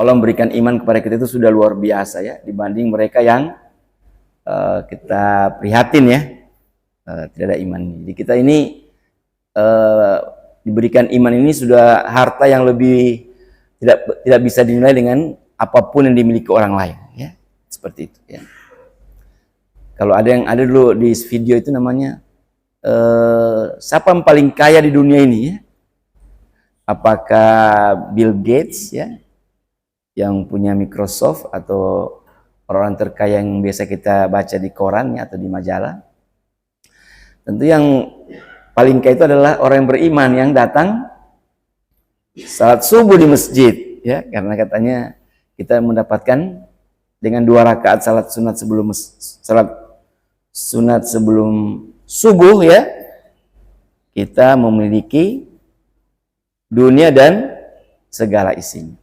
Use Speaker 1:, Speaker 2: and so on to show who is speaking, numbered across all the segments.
Speaker 1: Allah memberikan iman kepada kita itu sudah luar biasa ya, dibanding mereka yang kita prihatin ya, tidak ada iman. Jadi kita ini diberikan iman ini sudah harta yang lebih tidak bisa dinilai dengan apapun yang dimiliki orang lain ya, seperti itu ya. Kalau ada dulu di video itu namanya siapa yang paling kaya di dunia ini ya? Apakah Bill Gates ya, yang punya Microsoft, atau orang terkaya yang biasa kita baca di koran ya, atau di majalah? Tentu yang paling kaya itu adalah orang yang beriman, yang datang salat subuh di masjid ya, karena katanya kita mendapatkan dengan 2 rakaat salat sunat sebelum subuh ya, kita memiliki dunia dan segala isinya.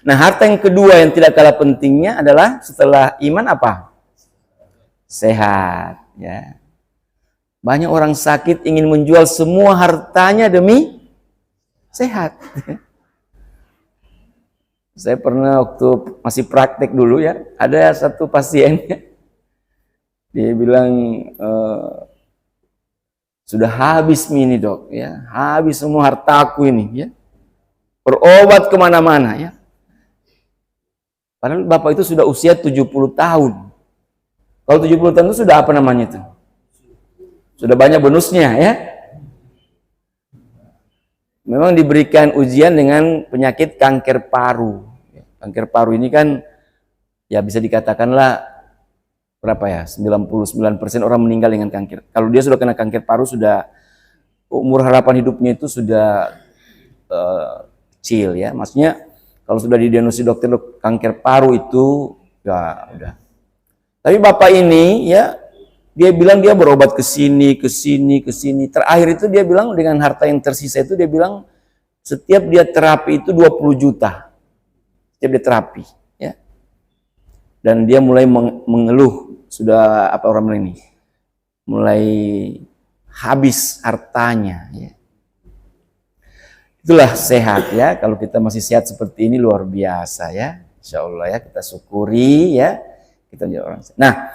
Speaker 1: Nah, harta yang kedua yang tidak kalah pentingnya adalah setelah iman apa? Sehat ya. Banyak orang sakit ingin menjual semua hartanya demi sehat. Saya pernah waktu masih praktek dulu ya, ada satu pasiennya, dia bilang sudah habis ini dok ya, habis semua hartaku ini ya, berobat kemana-mana ya. Padahal bapak itu sudah usia 70 tahun. Kalau 70 tahun itu sudah apa namanya itu? Sudah banyak bonusnya ya. Memang diberikan ujian dengan penyakit kanker paru. Kanker paru ini kan ya bisa dikatakanlah berapa ya? 99% orang meninggal dengan kanker. Kalau dia sudah kena kanker paru, sudah umur harapan hidupnya itu sudah kecil ya. Maksudnya kalau sudah didiagnosis dokter kanker paru itu ya udah. Tapi bapak ini ya, dia bilang dia berobat ke sini. Terakhir itu dia bilang dengan harta yang tersisa itu, dia bilang setiap dia terapi itu 20 juta. Setiap dia terapi ya. Dan dia mulai mengeluh, sudah apa orang ini? Mulai habis hartanya ya. Itulah sehat ya. Kalau kita masih sehat seperti ini luar biasa ya. Insya Allah ya, kita syukuri ya. Kita menjadi orang sehat. Nah,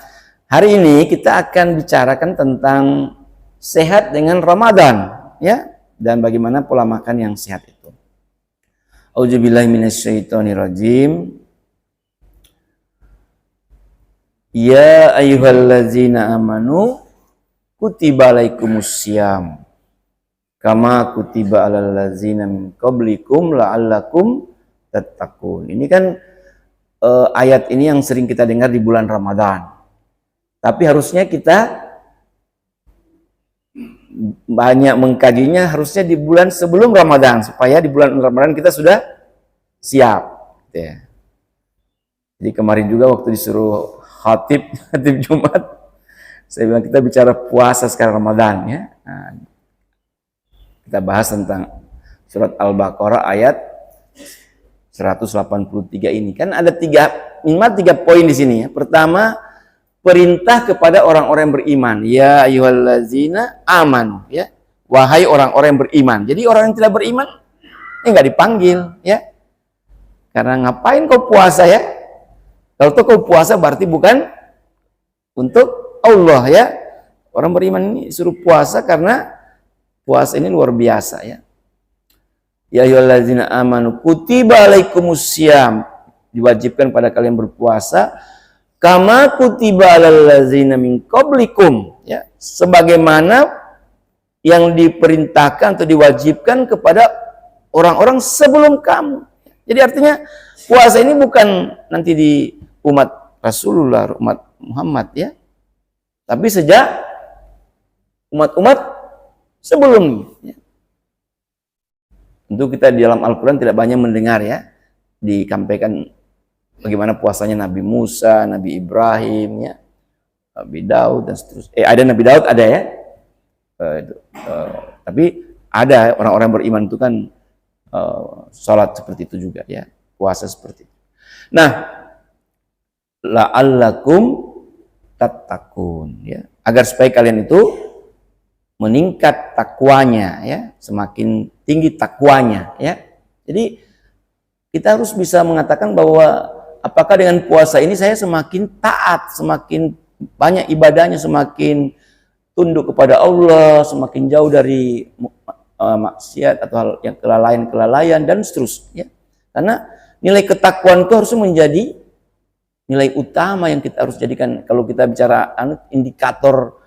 Speaker 1: hari ini kita akan bicarakan tentang sehat dengan Ramadan ya, dan bagaimana pola makan yang sehat itu. A'udzubillahi minasyaitonirrajim. Ya ayyuhallazina amanu kutiba alaikumussyam kama kutiba alal ladzina min qablikum la'allakum tattaqun. Ini kan ayat ini yang sering kita dengar di bulan Ramadan. Tapi harusnya kita banyak mengkajinya harusnya di bulan sebelum Ramadan, supaya di bulan Ramadan kita sudah siap ya. Jadi kemarin juga waktu disuruh khatib Jumat, saya bilang kita bicara puasa sekarang Ramadan ya. Nah, kita bahas tentang surat Al-Baqarah ayat 183 ini. Kan ada minimal 3 poin di sini ya. Pertama, perintah kepada orang-orang yang beriman. Ya ayyuhallazina amanu ya. Wahai orang-orang yang beriman. Jadi orang yang tidak beriman enggak dipanggil ya. Karena ngapain kau puasa ya? Kalau tuh kau puasa berarti bukan untuk Allah ya. Orang beriman ini suruh puasa karena puasa ini luar biasa ya. Ya ayyuhallazina amanu kutiba alaikumussyam, diwajibkan pada kalian berpuasa kama kutiba alal ladzina min qablikum ya, sebagaimana yang diperintahkan atau diwajibkan kepada orang-orang sebelum kamu. Jadi artinya puasa ini bukan nanti di umat Rasulullah, umat Muhammad ya, tapi sejak umat-umat sebelumnya ya. Tentu kita di dalam Al-Quran tidak banyak mendengar ya disampaikan bagaimana puasanya Nabi Musa, Nabi Ibrahim ya, Nabi Daud dan seterusnya. Ada Nabi Daud ada ya, tapi ada orang-orang beriman itu kan sholat seperti itu juga ya, puasa seperti itu. Nah, la'allakum tattaqun ya, agar supaya kalian itu meningkat takwanya ya, semakin tinggi takwanya ya. Jadi kita harus bisa mengatakan bahwa apakah dengan puasa ini saya semakin taat, semakin banyak ibadahnya, semakin tunduk kepada Allah, semakin jauh dari maksiat atau hal yang kelalaian dan seterusnya. Karena nilai ketakwaan itu harus menjadi nilai utama yang kita harus jadikan kalau kita bicara indikator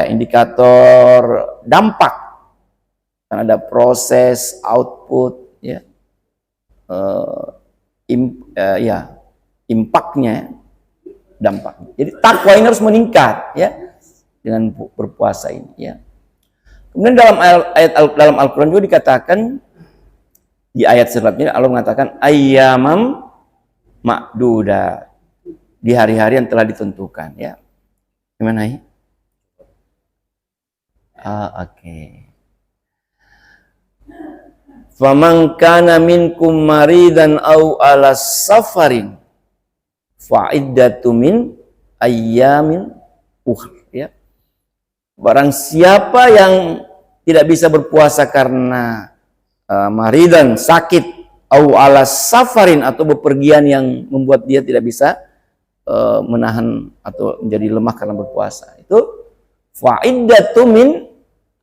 Speaker 1: indikator dampak. Karena ada proses, output, ya, impaknya, dampaknya. Jadi takwa ini harus meningkat, ya, dengan berpuasa ini, ya. Kemudian dalam Al-Quran juga dikatakan di ayat selanjutnya Allah mengatakan ayyamam ma'duda, di hari-hari yang telah ditentukan, ya. Gimana ya? Oke. Faman kana minkum maridan aw ala safarin fa iddatu min ayyamin ukhra, ya. Barang siapa yang tidak bisa berpuasa karena maridan, sakit, aw ala safarin, atau bepergian yang membuat dia tidak bisa menahan atau menjadi lemah karena berpuasa, itu fa iddatu min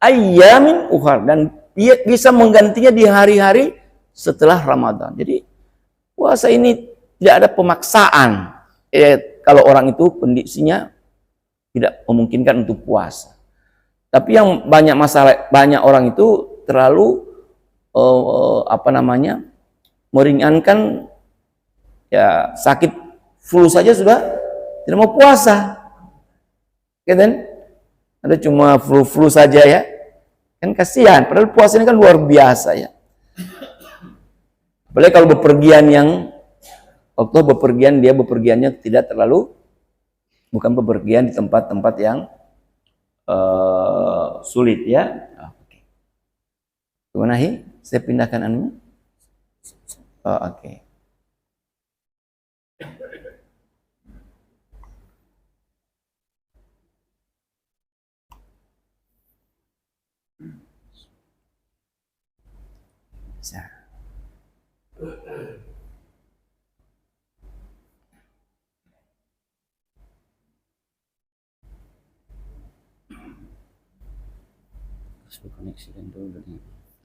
Speaker 1: ayyamin ukhra, dan dia bisa menggantinya di hari-hari setelah Ramadan. Jadi puasa ini tidak ada pemaksaan. Kalau orang itu kondisinya tidak memungkinkan untuk puasa. Tapi yang banyak masalah, banyak orang itu terlalu meringankan, ya, sakit flu saja sudah tidak mau puasa. Kan? Ada cuma flu saja, ya. Kan kasihan, padahal puasa ini kan luar biasa, ya. Apalagi kalau dia bepergiannya tidak terlalu, bukan bepergian di tempat-tempat yang sulit, ya. Oke. Gimana, Hi? Saya pindahkan anunya. Oke.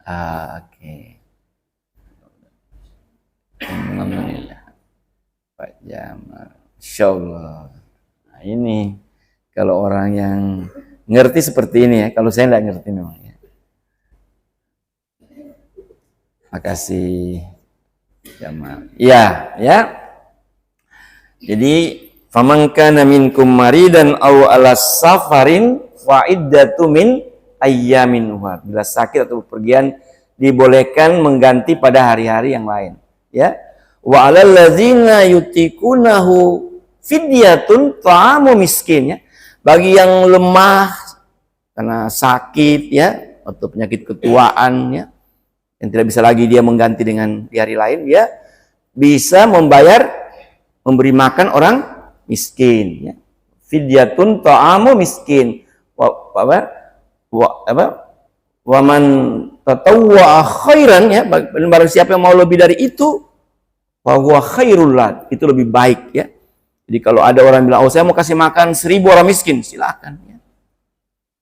Speaker 1: Oke. Alhamdulillah. Pak Jamal. Insyaallah. Nah, ini kalau orang yang ngerti seperti ini, ya. Kalau saya nggak ngerti memang, ya. Makasih Jamal. Ya, ya. Jadi faman kana minkum maridan aw ala safarin fa iddatu min ayyamin ukhra. Bila sakit atau bepergian dibolehkan mengganti pada hari-hari yang lain, ya. Wa 'alal ladzina yutikunahu fidyatun ta'amu miskin, ya. Bagi yang lemah karena sakit, ya, atau penyakit ketuaan, ya, yang tidak bisa lagi dia mengganti dengan di hari lain, dia bisa memberi makan orang miskin, ya. Fidyatun ta'amu miskin. Waman tatawwa khairan, ya, barang siapa yang mau lebih dari itu, bahwa khairul lah, itu lebih baik, ya. Jadi kalau ada orang bilang, oh saya mau kasih makan 1000 orang miskin, silakan, ya.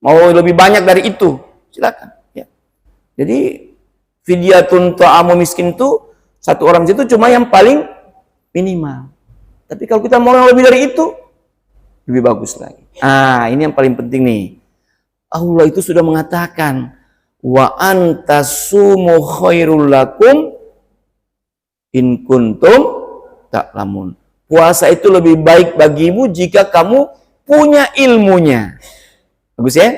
Speaker 1: Mau lebih banyak dari itu, silakan, ya. Jadi fidyatun ta'amu miskin itu satu orang itu cuma yang paling minimal. Tapi kalau kita mau yang lebih dari itu, lebih bagus lagi. Ini yang paling penting nih. Allah itu sudah mengatakan, wa antasumu khairul lakum in kuntum ta'lamun. Puasa itu lebih baik bagimu jika kamu punya ilmunya. Bagus, ya?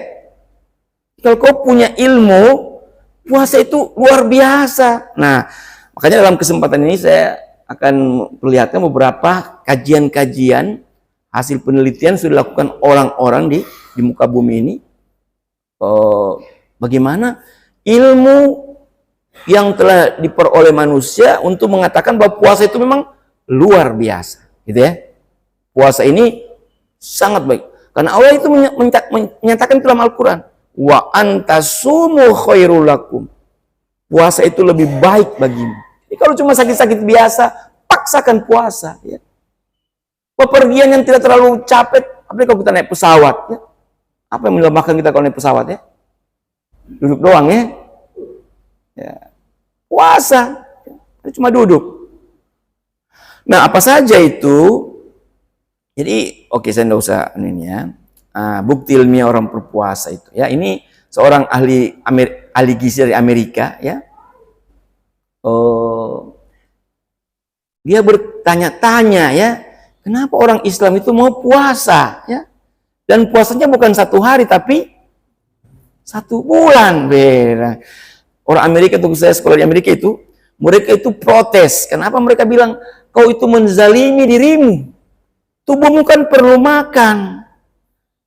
Speaker 1: Kalau kau punya ilmu, puasa itu luar biasa. Nah, makanya dalam kesempatan ini saya akan perlihatkan beberapa kajian-kajian hasil penelitian sudah dilakukan orang-orang di muka bumi ini. Bagaimana ilmu yang telah diperoleh manusia untuk mengatakan bahwa puasa itu memang luar biasa, gitu, ya. Puasa ini sangat baik karena Allah itu menyatakan dalam Al-Quran, wa antasumu khairul lakum. Puasa itu lebih baik bagimu. Jadi kalau cuma sakit-sakit biasa, paksakan puasa. Ya. Pepergian yang tidak terlalu capek, apalagi kalau kita naik pesawat. Ya. Apa yang menyebabkan kita kalau naik pesawat ya? Duduk doang ya. Ya. Puasa, cuma duduk. Nah, apa saja itu? Jadi, oke, saya nggak usah ini ya. Bukti ilmiah orang berpuasa itu ya. Ini seorang ahli gizi dari Amerika ya. Dia bertanya-tanya ya, kenapa orang Islam itu mau puasa ya? Dan puasanya bukan 1 hari tapi 1 bulan. Beda. Orang Amerika itu, saya sekolah di Amerika itu, mereka itu protes. Kenapa mereka bilang kau itu menzalimi dirimu? Tubuhmu kan perlu makan.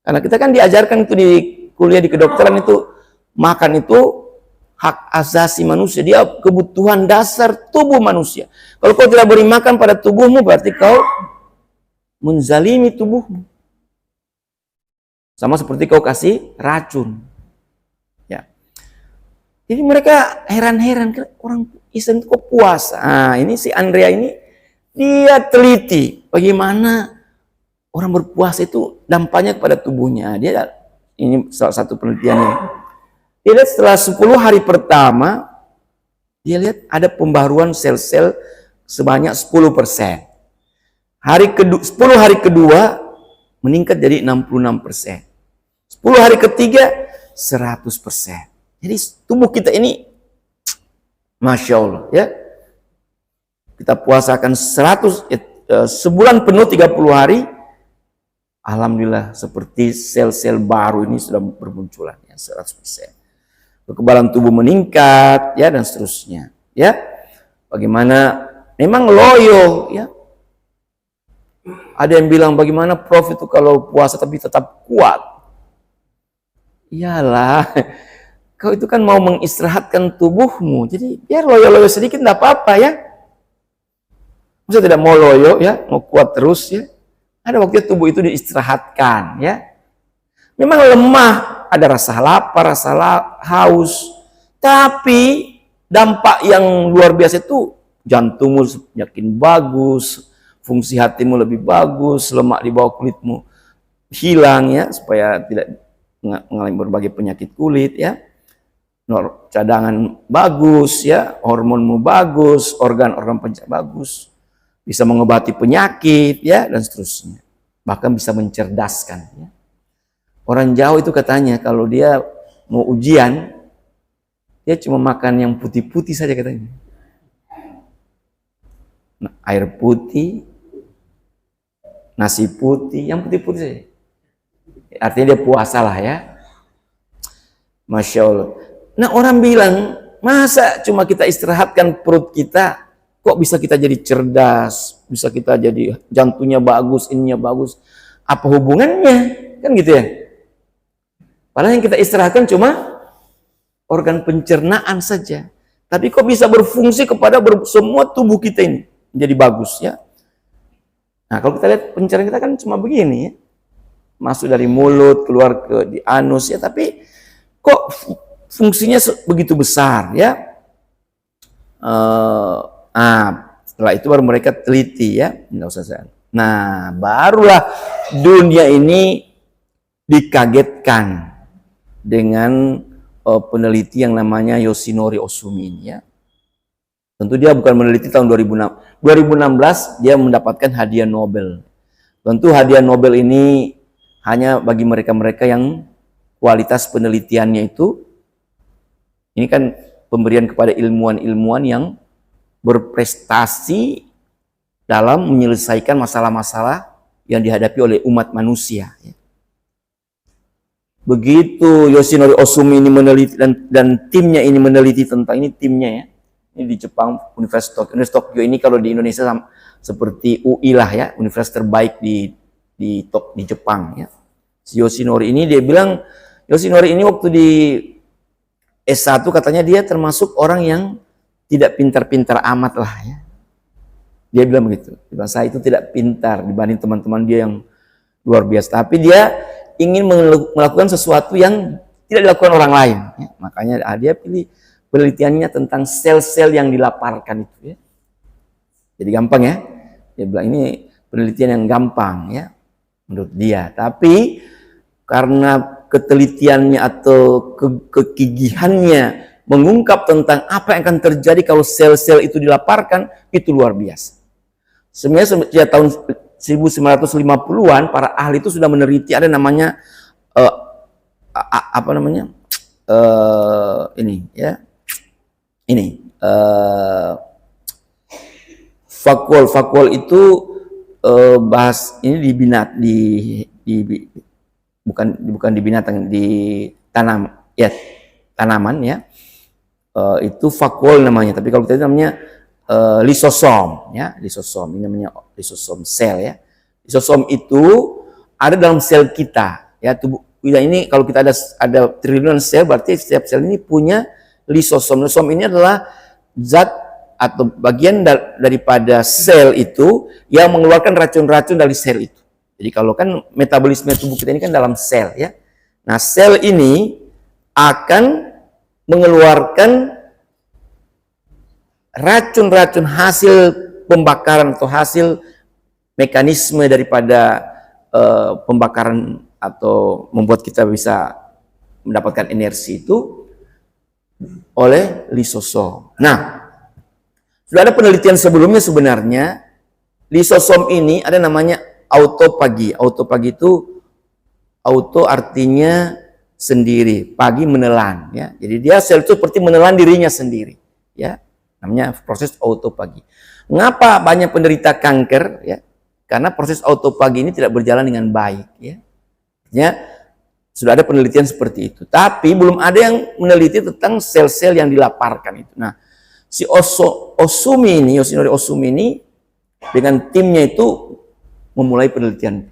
Speaker 1: Karena kita kan diajarkan itu di kuliah di kedokteran itu, makan itu hak asasi manusia, dia kebutuhan dasar tubuh manusia. Kalau kau tidak beri makan pada tubuhmu, berarti kau menzalimi tubuhmu. Sama seperti kau kasih racun. Ya. Jadi mereka heran-heran, orang Islam itu kok puasa. Ini si Andrea ini, dia teliti bagaimana orang berpuasa itu dampaknya kepada tubuhnya. Ini salah satu penelitiannya. Dia lihat setelah 10 hari pertama, dia lihat ada pembaruan sel-sel sebanyak 10%. 10 hari kedua meningkat jadi 66%. 10 hari ketiga 100%. Jadi tubuh kita ini, Masya Allah ya. Kita puasakan sebulan penuh 30 hari. Alhamdulillah seperti sel-sel baru ini sudah bermunculan ya 100%. Kekebalan tubuh meningkat ya dan seterusnya ya. Bagaimana memang loyo ya. Ada yang bilang bagaimana Prof itu kalau puasa tapi tetap kuat. Iyalah. Kau itu kan mau mengistirahatkan tubuhmu. Jadi biar loyo-loyo sedikit enggak apa-apa ya. Maksudnya tidak mau loyo ya, mau kuat terus ya. Ada waktu tubuh itu diistirahatkan ya. Memang lemah, ada rasa lapar, rasa haus. Tapi dampak yang luar biasa itu jantungmu semakin bagus, fungsi hatimu lebih bagus, lemak di bawah kulitmu hilang ya, supaya tidak mengalami berbagai penyakit kulit ya. Cadangan bagus ya, hormonmu bagus, organ-organ pencernaan bagus. Bisa mengobati penyakit ya dan seterusnya, bahkan bisa mencerdaskan ya. Orang Jawa itu katanya kalau dia mau ujian dia cuma makan yang putih-putih saja katanya, air putih, nasi putih, yang putih-putih saja, artinya dia puasa lah ya. Masya Allah. Nah orang bilang, masa cuma kita istirahatkan perut kita, kok bisa kita jadi cerdas, bisa kita jadi jantungnya bagus, ininya bagus. Apa hubungannya? Kan gitu ya. Padahal yang kita istirahatkan cuma organ pencernaan saja. Tapi kok bisa berfungsi kepada semua tubuh kita ini menjadi bagus ya. Nah kalau kita lihat pencernaan kita kan cuma begini ya. Masuk dari mulut, keluar di anus ya. Tapi kok fungsinya begitu besar ya. Setelah itu baru mereka teliti ya. Nah, barulah dunia ini dikagetkan dengan peneliti yang namanya Yoshinori Ohsumi ya. Tentu dia bukan meneliti tahun 2016 dia mendapatkan hadiah Nobel. Tentu hadiah Nobel ini hanya bagi mereka-mereka yang kualitas penelitiannya itu, ini kan pemberian kepada ilmuwan-ilmuwan yang berprestasi dalam menyelesaikan masalah-masalah yang dihadapi oleh umat manusia. Begitu Yoshinori Ohsumi ini meneliti dan timnya ini meneliti tentang ini, timnya ya, ini di Jepang, Universitas Tokyo ini kalau di Indonesia seperti UI lah ya, universitas terbaik di Jepang ya. Si Yoshinori ini dia bilang, Yoshinori ini waktu di S1 katanya dia termasuk orang yang tidak pintar-pintar amat lah ya. Dia bilang begitu. Dia bilang, saya itu tidak pintar dibanding teman-teman dia yang luar biasa. Tapi dia ingin melakukan sesuatu yang tidak dilakukan orang lain. Ya. Makanya dia pilih penelitiannya tentang sel-sel yang dilaparkan itu ya. Jadi gampang ya. Dia bilang ini penelitian yang gampang ya menurut dia. Tapi karena ketelitiannya atau kegigihannya mengungkap tentang apa yang akan terjadi kalau sel-sel itu dilaparkan, itu luar biasa. Sebenarnya sejak tahun 1950-an para ahli itu sudah meneliti ada namanya Vakuol itu bahas ini di binat bukan di binatang, di tanaman ya. Itu vakuol namanya, tapi kalau kita namanya lisosom ya, lisosom ini namanya lisosom sel ya. Lisosom itu ada dalam sel kita ya, tubuh kita ini. Kalau kita ada triliunan sel, berarti setiap sel ini punya lisosom. Lisosom ini adalah zat atau bagian daripada sel itu yang mengeluarkan racun-racun dari sel itu. Jadi kalau kan metabolisme tubuh kita ini kan dalam sel ya. Nah, sel ini akan mengeluarkan racun-racun hasil pembakaran atau hasil mekanisme daripada pembakaran atau membuat kita bisa mendapatkan energi itu oleh lisosom. Nah, sudah ada penelitian sebelumnya sebenarnya lisosom ini ada namanya autopagi. Autopagi itu auto artinya sendiri, pagi menelan ya. Jadi dia sel itu seperti menelan dirinya sendiri ya. Namanya proses autopagi. Mengapa banyak penderita kanker ya? Karena proses autopagi ini tidak berjalan dengan baik ya. Artinya sudah ada penelitian seperti itu. Tapi belum ada yang meneliti tentang sel-sel yang dilaparkan itu. Nah, si Yoshinori Ohsumi ini dengan timnya itu memulai penelitian,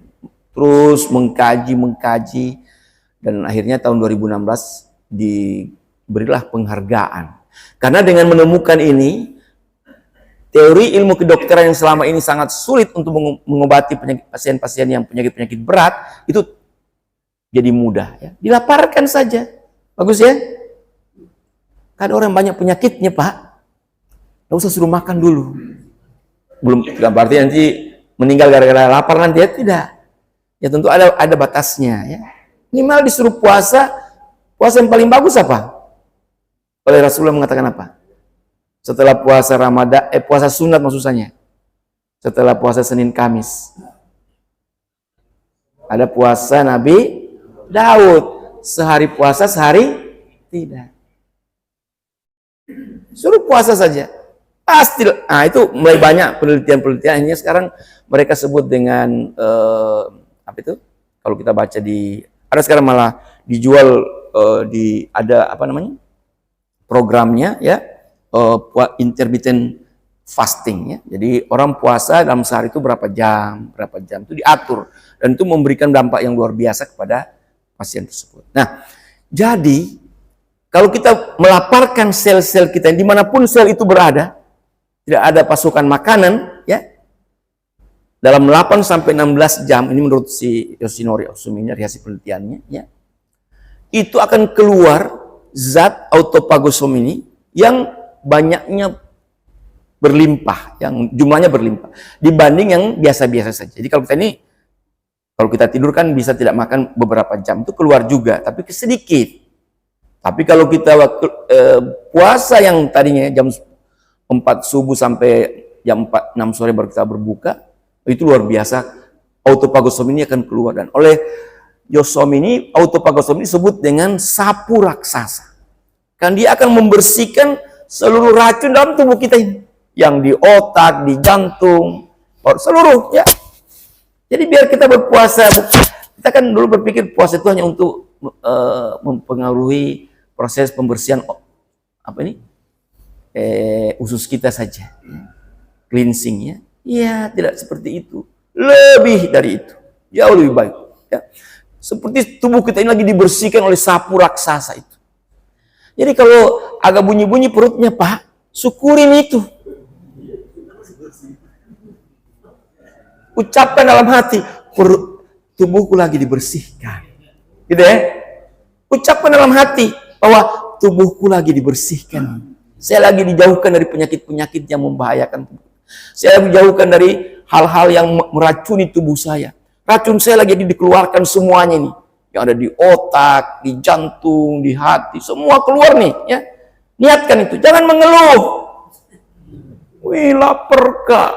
Speaker 1: terus mengkaji dan akhirnya tahun 2016 diberilah penghargaan. Karena dengan menemukan ini, teori ilmu kedokteran yang selama ini sangat sulit untuk mengobati pasien-pasien yang penyakit-penyakit berat itu jadi mudah ya. Dilaparkan saja. Bagus ya? Kan orang banyak penyakitnya, Pak. Nggak usah suruh makan dulu. Belum berarti nanti meninggal gara-gara lapar nanti ya, tidak. Ya tentu ada batasnya ya. Minimal disuruh puasa yang paling bagus apa? Oleh Rasulullah mengatakan apa? Setelah puasa Ramadan, puasa sunat maksudnya. Setelah puasa Senin Kamis. Ada puasa Nabi Daud. Sehari puasa, sehari tidak. Suruh puasa saja. Pasti. Nah, itu mulai banyak penelitian-penelitian. Ini sekarang mereka sebut dengan apa itu? Kalau kita baca ada sekarang malah dijual ada apa namanya? Programnya ya, intermittent fasting ya. Jadi orang puasa dalam sehari itu berapa jam itu diatur dan itu memberikan dampak yang luar biasa kepada pasien tersebut. Nah, jadi kalau kita melaparkan sel-sel kita dimanapun sel itu berada, tidak ada pasukan makanan ya, dalam 8 sampai 16 jam ini menurut si Yoshinori Ohsumi dari hasil penelitiannya ya, itu akan keluar zat autopagosom ini yang banyaknya berlimpah, yang jumlahnya berlimpah dibanding yang biasa-biasa saja. Jadi kalau kita tidur kan bisa tidak makan beberapa jam, itu keluar juga, tapi sedikit. Tapi kalau kita puasa yang tadinya jam 4 subuh sampai jam 6 sore baru kita berbuka, itu luar biasa. Autopagosom ini akan keluar, dan oleh autopagosom ini disebut dengan sapu raksasa. Kan dia akan membersihkan seluruh racun dalam tubuh kita ini. Yang di otak, di jantung, seluruh ya. Jadi biar kita berpuasa, kita kan dulu berpikir puasa itu hanya untuk mempengaruhi proses pembersihan usus kita saja. Cleansing ya. Iya, tidak seperti itu. Lebih dari itu. Jauh lebih baik. Ya. Seperti tubuh kita ini lagi dibersihkan oleh sapu raksasa itu. Jadi kalau agak bunyi-bunyi perutnya, Pak, syukurin itu. Ucapkan dalam hati, tubuhku lagi dibersihkan. Gitu ya. Ucapkan dalam hati bahwa tubuhku lagi dibersihkan. Saya lagi dijauhkan dari penyakit-penyakit yang membahayakan tubuh. Saya lagi dijauhkan dari hal-hal yang meracuni tubuh saya. Racun saya lagi dikeluarkan semuanya nih. Yang ada di otak, di jantung, di hati, semua keluar nih. Ya. Niatkan itu, jangan mengeluh. Wih, lapar kak.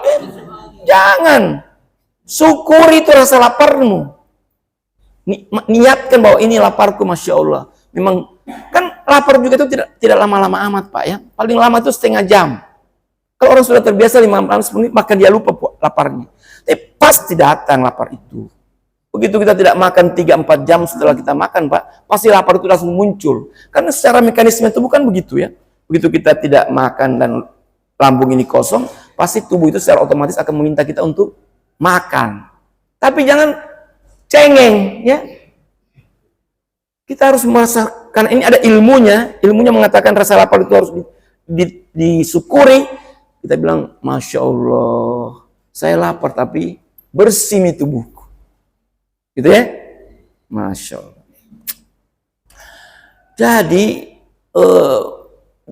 Speaker 1: Jangan. Syukuri itu rasa laparmu. Niatkan bahwa ini laparku, Masya Allah. Memang, kan lapar juga itu tidak lama-lama amat Pak ya. Paling lama itu setengah jam. Kalau orang sudah terbiasa 15 menit, maka dia lupa laparnya. Tapi pasti datang lapar itu. Begitu kita tidak makan 3-4 jam setelah kita makan Pak, pasti lapar itu langsung muncul. Karena secara mekanisme tubuh kan begitu ya. Begitu kita tidak makan dan lambung ini kosong, pasti tubuh itu secara otomatis akan meminta kita untuk makan. Tapi jangan cengeng ya. Kita harus merasa, karena ini ada ilmunya mengatakan rasa lapar itu harus disyukuri. Kita bilang, Masya Allah, saya lapar tapi bersih nih tubuhku. Gitu ya? Masya Allah. Jadi,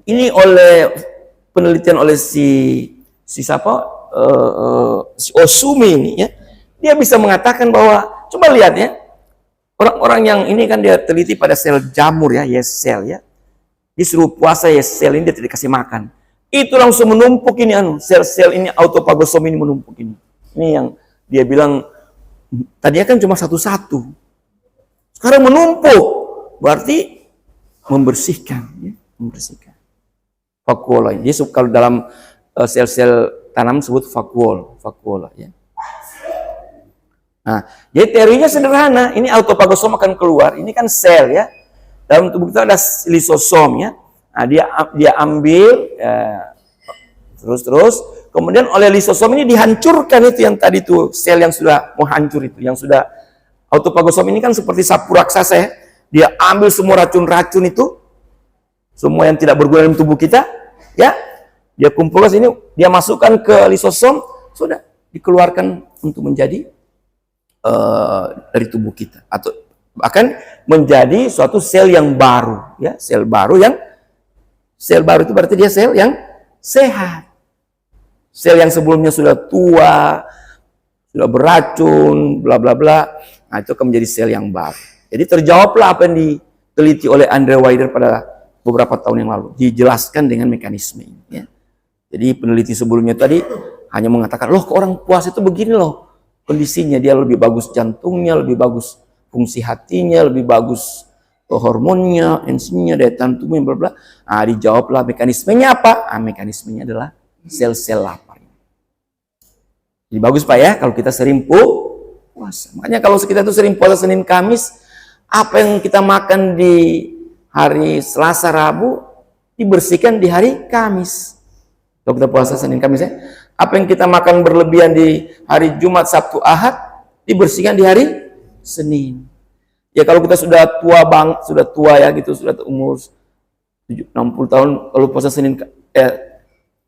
Speaker 1: ini oleh penelitian oleh si Osumi ini ya, dia bisa mengatakan bahwa, coba lihat ya, orang-orang yang ini kan dia teliti pada sel jamur ya, yes sel ya, disuruh puasa yes sel ini dia tidak kasih makan, itu langsung menumpuk ini sel-sel ini autopagosom ini menumpuk ini yang dia bilang tadinya kan cuma satu-satu, sekarang menumpuk, berarti membersihkan ya, membersihkan. Vakuola. Jadi kalau dalam sel-sel tanam disebut vakuola ya. Nah, jadi teorinya sederhana. Ini autopagosom akan keluar. Ini kan sel ya. Dalam tubuh kita ada lisosom ya. Nah, dia ambil terus kemudian oleh lisosom ini dihancurkan itu yang tadi tuh sel yang sudah mau hancur itu, yang sudah autopagosom ini kan seperti sapu raksasa ya. Dia ambil semua racun-racun itu, semua yang tidak berguna dalam tubuh kita, ya, dia kumpulkan sini, dia masukkan ke lisosom, sudah dikeluarkan untuk menjadi dari tubuh kita, atau bahkan menjadi suatu sel yang baru, ya, sel baru itu berarti dia sel yang sehat. Sel yang sebelumnya sudah tua, sudah beracun, bla bla bla, nah itu akan menjadi sel yang baru. Jadi terjawablah apa yang diteliti oleh Andre Weider pada beberapa tahun yang lalu, dijelaskan dengan mekanisme ini. Ya. Jadi peneliti sebelumnya tadi hanya mengatakan, loh ke orang puasa itu begini loh kondisinya, dia lebih bagus jantungnya, lebih bagus fungsi hatinya, lebih bagus hormonnya, enzimnya, daya tahan tubuhnya, bla bla. Nah, dijawablah mekanismenya apa? Ah, mekanismenya adalah sel-sel lapar. Jadi bagus Pak ya kalau kita sering puasa. Makanya kalau kita tuh sering puasa Senin Kamis, apa yang kita makan di hari Selasa Rabu dibersihkan di hari Kamis. Kalau kita puasa Senin Kamis ya, apa yang kita makan berlebihan di hari Jumat, Sabtu, Ahad dibersihkan di hari Senin. Ya kalau kita sudah tua ya gitu, sudah umur 60 tahun, kalau puasa Senin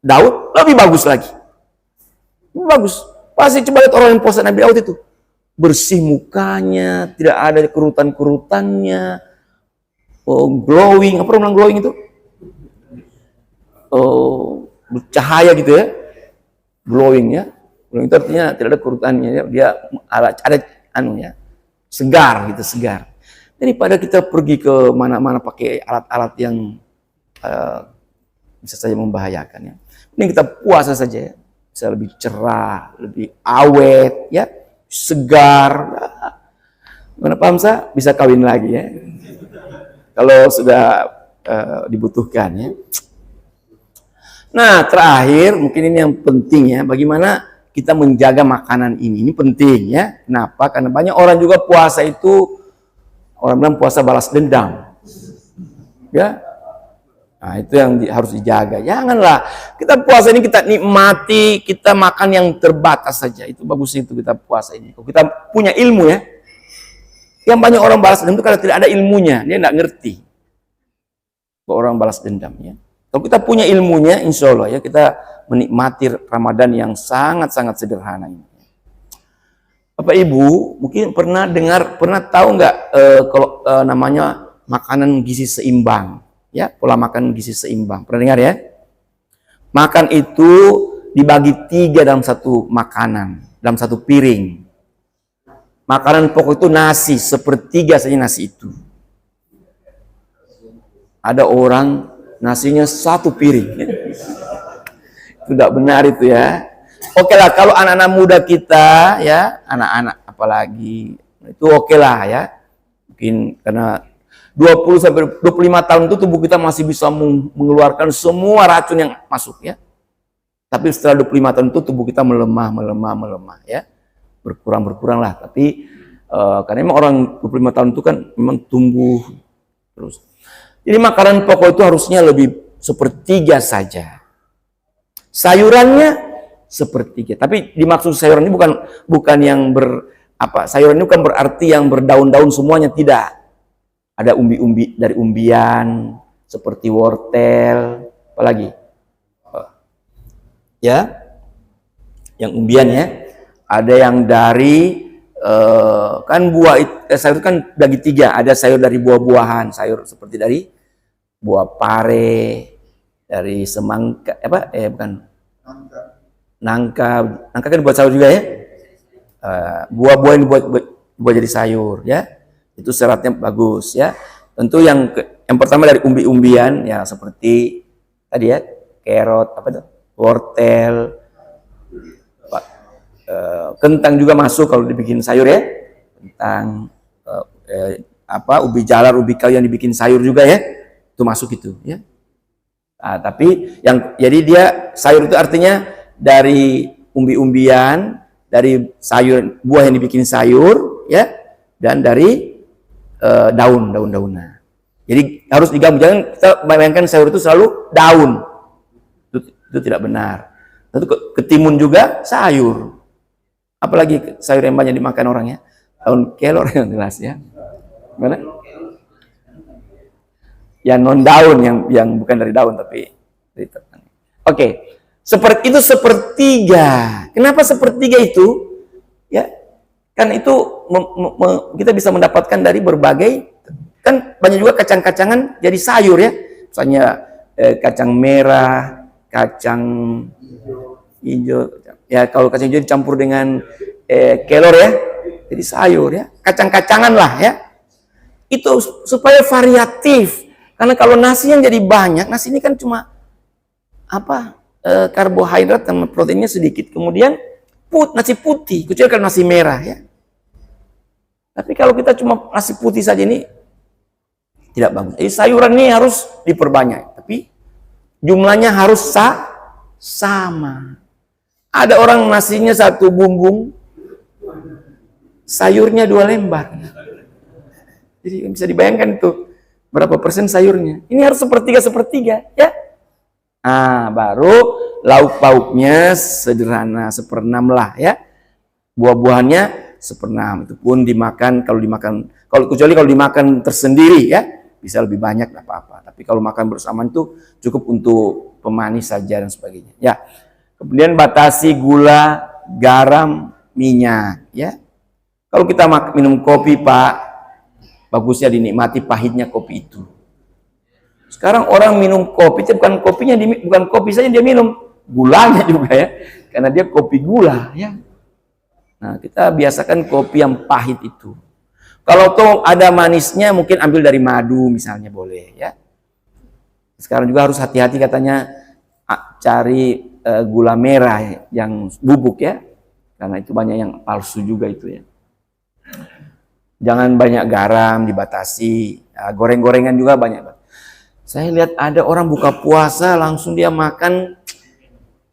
Speaker 1: Daud lebih bagus lagi. Lebih bagus. Pasti coba lihat orang yang puasa Nabi Daud itu. Bersih mukanya, tidak ada kerutan-kerutannya. Glowing, apa orang glowing itu? Bercahaya gitu ya. Glowing ya. Glowing itu artinya tidak ada kerutannya ya. Dia ada segar gitu, segar. Daripada kita pergi ke mana-mana pakai alat-alat yang bisa saja membahayakan ya. Ini kita puasa saja ya. Bisa lebih cerah, lebih awet ya, segar. Mana paham saya? Bisa kawin lagi ya. Kalau sudah dibutuhkan ya. Nah, terakhir mungkin ini yang penting ya, bagaimana kita menjaga makanan ini. Ini penting ya. Kenapa? Karena banyak orang juga puasa itu, orang bilang puasa balas dendam. Ya. Nah, itu yang harus dijaga. Janganlah kita puasa ini kita nikmati, kita makan yang terbatas saja. Itu bagus itu kita puasa ini. Kalau kita punya ilmu ya. Yang banyak orang balas dendam itu karena tidak ada ilmunya, dia tidak ngerti. Orang balas dendam ya. Kalau kita punya ilmunya, insya Allah ya kita menikmati Ramadan yang sangat-sangat sederhana ini. Bapak Ibu mungkin pernah tahu nggak kalau namanya makanan gizi seimbang? ya, pola makan gizi seimbang. Pernah dengar ya? Makan itu dibagi 3 dalam satu makanan, dalam satu piring. Makanan pokok itu nasi, sepertiga saja nasi itu. Ada orang nasinya 1 piring. Itu tidak benar itu ya. Oke lah, kalau anak-anak muda kita ya, anak-anak apalagi, itu oke lah ya. Mungkin karena 20 sampai 25 tahun itu tubuh kita masih bisa mengeluarkan semua racun yang masuk ya. Tapi setelah 25 tahun itu tubuh kita melemah ya. Berkurang lah. Tapi karena memang orang 25 tahun itu kan memang tumbuh terus. Jadi makanan pokok itu harusnya lebih sepertiga saja. Sayurannya sepertiga. Tapi dimaksud sayuran ini bukan yang sayuran ini bukan berarti yang berdaun-daun semuanya, tidak. Ada umbi-umbi dari umbian seperti wortel, apalagi ya, yang umbian ya. Ada yang dari kan sayur kan bagi 3. Ada sayur dari buah-buahan, sayur seperti dari buah pare, dari semangka, nangka kan buat sayur juga ya. Buah-buah yang dibuat jadi sayur ya. Itu seratnya bagus ya. Tentu yang pertama dari umbi-umbian ya, seperti tadi ya, carrot, wortel, kentang juga masuk kalau dibikin sayur ya. Kentang, ubi jalar, ubi kayu yang dibikin sayur juga ya. Itu masuk itu ya. Nah, tapi jadi dia sayur itu artinya dari umbi-umbian, dari sayur buah yang dibikin sayur ya, dan dari daun-daunan. Jadi harus digabung. Jangan kita bayangkan sayur itu selalu daun. Itu tidak benar. Tentu ketimun juga sayur. Apalagi sayur yang banyak dimakan orang ya. Daun kelor yang jelas ya. Mana? Ya non daun yang bukan dari daun tapi dari terang. Oke. Seperti itu sepertiga. Kenapa sepertiga itu? Ya, kan itu kita bisa mendapatkan dari berbagai, kan banyak juga kacang-kacangan jadi sayur ya. Misalnya kacang merah, kacang hijau. Ya kalau kacang hijau dicampur dengan kelor ya, jadi sayur ya. Kacang-kacangan lah ya. Itu supaya variatif. Karena kalau nasi yang jadi banyak, nasi ini kan cuma karbohidrat dan proteinnya sedikit. Kemudian nasi putih, kecuali kalau nasi merah ya. Tapi kalau kita cuma nasi putih saja ini tidak bagus. Jadi sayuran ini harus diperbanyak, tapi jumlahnya harus sama. Ada orang nasinya 1 bumbung, sayurnya 2 lembar. Jadi bisa dibayangkan itu berapa persen sayurnya. Ini harus sepertiga ya. Nah, baru lauk pauknya sederhana, 1/6 lah ya. Buah-buahannya 1/6. Itu pun kecuali kalau dimakan tersendiri ya, bisa lebih banyak, tidak apa-apa. Tapi kalau makan bersama itu cukup untuk pemanis saja dan sebagainya. Ya. Kemudian batasi gula, garam, minyak ya. Kalau kita minum kopi, Pak, bagusnya dinikmati pahitnya kopi itu. Sekarang orang minum kopi, bukan kopi saja dia minum, gulanya juga ya. Karena dia kopi gula ya. Nah, kita biasakan kopi yang pahit itu. Kalau toh ada manisnya, mungkin ambil dari madu misalnya, boleh ya. Sekarang juga harus hati-hati katanya cari gula merah yang bubuk ya. Karena itu banyak yang palsu juga itu ya. Jangan banyak garam, dibatasi. Goreng-gorengan juga banyak. Saya lihat ada orang buka puasa langsung dia makan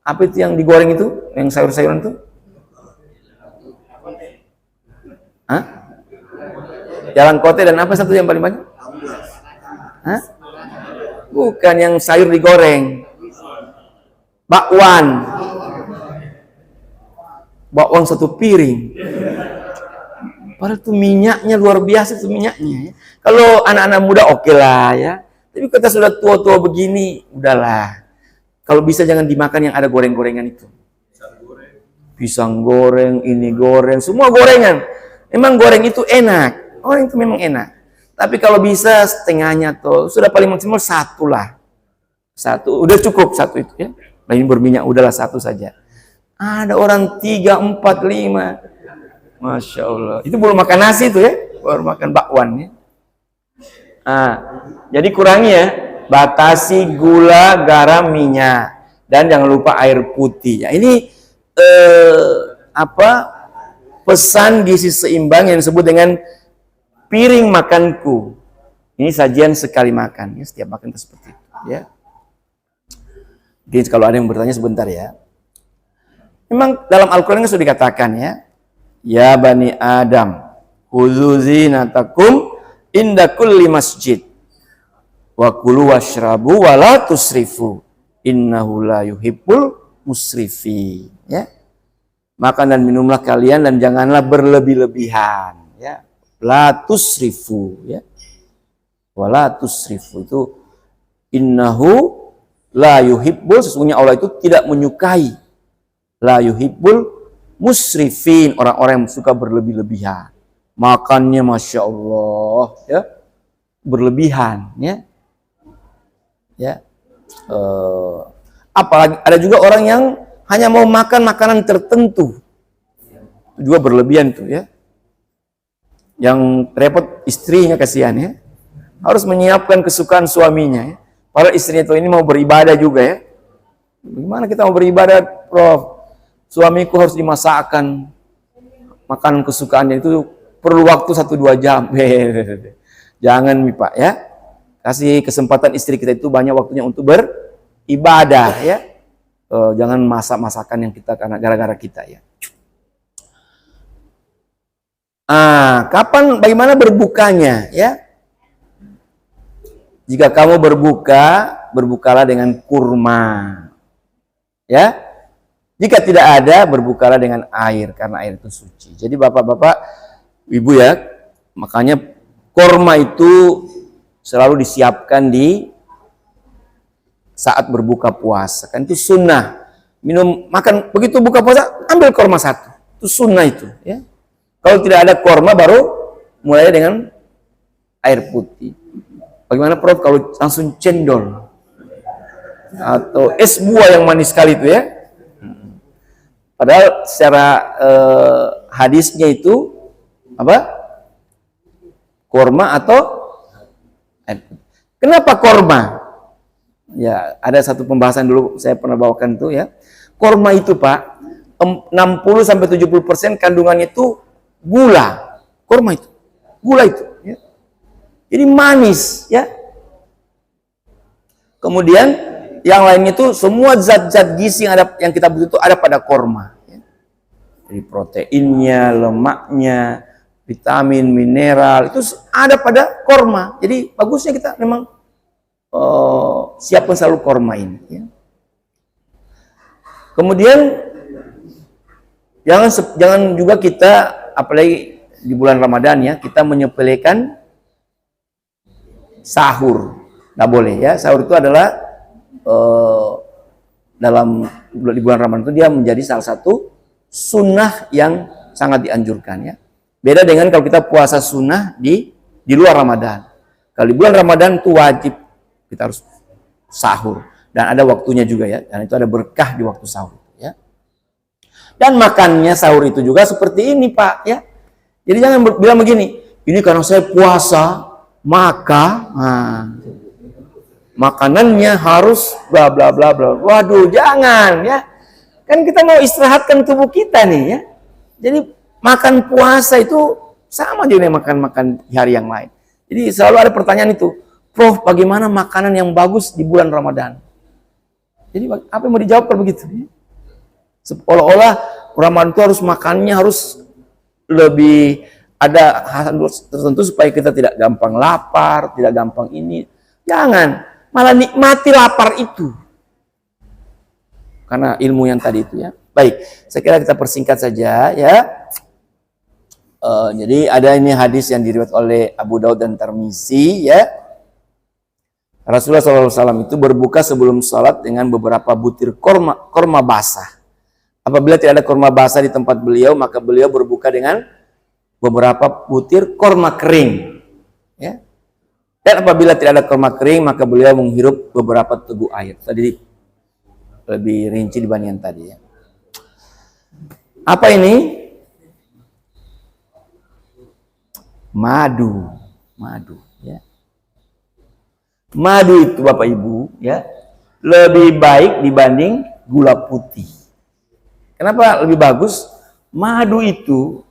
Speaker 1: apa itu yang digoreng itu, yang sayur-sayuran itu? Hah? Jalan kote dan apa satu yang paling banyak? Hah? Bukan yang sayur digoreng. Bakwan. Bakwan 1 piring. Padahal itu minyaknya luar biasa itu minyaknya. Kalau anak-anak muda oke lah ya. Tapi kita sudah tua-tua begini, udahlah. Kalau bisa jangan dimakan yang ada goreng-gorengan itu. Pisang goreng, ini goreng, semua gorengan. Memang goreng itu enak. Goreng itu memang enak. Tapi kalau bisa setengahnya tuh, sudah paling maksimal satu lah. Satu, udah cukup satu itu ya. Lain berminyak, udahlah satu saja. Ada orang 3, 4, 5. Masya Allah. Itu belum makan nasi tuh ya. Baru makan bakwan ya. Jadi kurangi ya. Batasi gula, garam, minyak. Dan jangan lupa air putih. Ya, ini pesan gizi seimbang yang disebut dengan piring makanku. Ini sajian sekali makan. Ya, setiap makan itu seperti itu. Ya. Jadi kalau ada yang bertanya sebentar ya. Memang dalam Al-Quran sudah dikatakan ya. Ya Bani Adam, khudzu zinatakum inda kulli masjid. Wa kulu washrabu wa la tusrifu. Innahu la yuhibbul musrifin. Ya. Makan dan minumlah kalian dan janganlah berlebih-lebihan. Ya. La tusrifu. Ya. Wa la tusrifu itu innahu la yuhibbul, sesungguhnya Allah itu tidak menyukai. La yuhibbul musrifin, orang-orang yang suka berlebih-lebihan. Makannya Masya Allah ya, berlebihan ya. Ya. Apalagi ada juga orang yang hanya mau makan makanan tertentu. Itu juga berlebihan tuh ya. Yang repot istrinya, kasihan ya. Harus menyiapkan kesukaan suaminya ya. Padahal istrinya itu ini mau beribadah juga ya. Gimana kita mau beribadah, Prof? Suamiku harus dimasakkan makanan kesukaannya, itu perlu waktu 1-2 jam. Jangan nih Pak ya. Kasih kesempatan istri kita itu banyak waktunya untuk beribadah ya. Jangan masak-masakan yang kita karena gara-gara kita ya. Kapan bagaimana berbukanya ya? Jika kamu berbuka, berbukalah dengan kurma. Ya. Jika tidak ada, berbukalah dengan air karena air itu suci. Jadi Bapak-bapak, Ibu ya, makanya kurma itu selalu disiapkan di saat berbuka puasa. Kan itu sunnah. Makan begitu buka puasa, ambil kurma satu. Itu sunnah itu, ya. Kalau tidak ada kurma baru mulai dengan air putih. Bagaimana Prof kalau langsung cendol atau es buah yang manis sekali itu ya? Padahal secara hadisnya itu apa? Korma atau kenapa korma? Ya ada satu pembahasan dulu saya pernah bawakan itu ya. Korma itu Pak 60-70% kandungannya itu gula. Korma itu gula itu. Ya. Jadi manis ya. Kemudian yang lainnya itu semua zat-zat gizi yang kita butuh itu ada pada korma. Ya. Jadi proteinnya, lemaknya, vitamin, mineral itu ada pada korma. Jadi bagusnya kita memang siapkan selalu korma ini. Ya. Kemudian jangan juga kita apalagi di bulan Ramadan ya kita menyepelekan sahur. Nggak boleh ya. Sahur itu adalah di bulan Ramadan itu dia menjadi salah satu sunnah yang sangat dianjurkan ya. Beda dengan kalau kita puasa sunnah di luar Ramadan. Kalau di bulan Ramadan itu wajib kita harus sahur dan ada waktunya juga ya. Dan itu ada berkah di waktu sahur ya. Dan makannya sahur itu juga seperti ini Pak ya. Jadi jangan bilang begini, ini karena saya puasa maka makanannya harus bla bla bla bla. Waduh, jangan ya. Kan kita mau istirahatkan tubuh kita nih ya. Jadi makan puasa itu sama juga dengan makan di hari yang lain. Jadi selalu ada pertanyaan itu, Prof, bagaimana makanan yang bagus di bulan Ramadan? Jadi apa yang mau dijawab kalau begitu? Seolah-olah Ramadan itu harus makannya harus lebih ada hal tertentu supaya kita tidak gampang lapar, tidak gampang ini. Jangan. Malah nikmati lapar itu. Karena ilmu yang tadi itu ya. Baik, saya kira kita persingkat saja ya. Jadi ada ini hadis yang diriwayatkan oleh Abu Daud dan Tirmizi ya. Rasulullah SAW itu berbuka sebelum sholat dengan beberapa butir korma basah. Apabila tidak ada korma basah di tempat beliau, maka beliau berbuka dengan beberapa butir korma kering. Ya. Dan apabila tidak ada kurma kering, maka beliau menghirup beberapa teguk air. Tadi lebih rinci dibanding yang tadi ya. Apa ini? Madu. Madu ya. Madu itu Bapak Ibu ya, lebih baik dibanding gula putih. Kenapa lebih bagus? Madu itu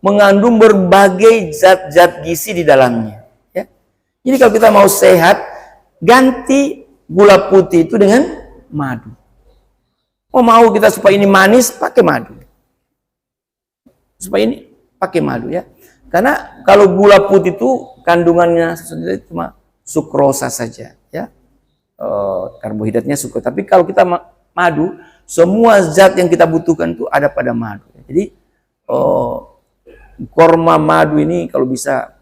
Speaker 1: mengandung berbagai zat-zat gizi di dalamnya. Ya. Jadi kalau kita mau sehat, ganti gula putih itu dengan madu. Oh mau kita supaya ini manis, pakai madu. Supaya ini pakai madu ya. Karena kalau gula putih itu kandungannya cuma sukrosa saja ya. Karbohidratnya sukrosa. Tapi kalau kita madu, semua zat yang kita butuhkan itu ada pada madu. Jadi korma madu ini kalau bisa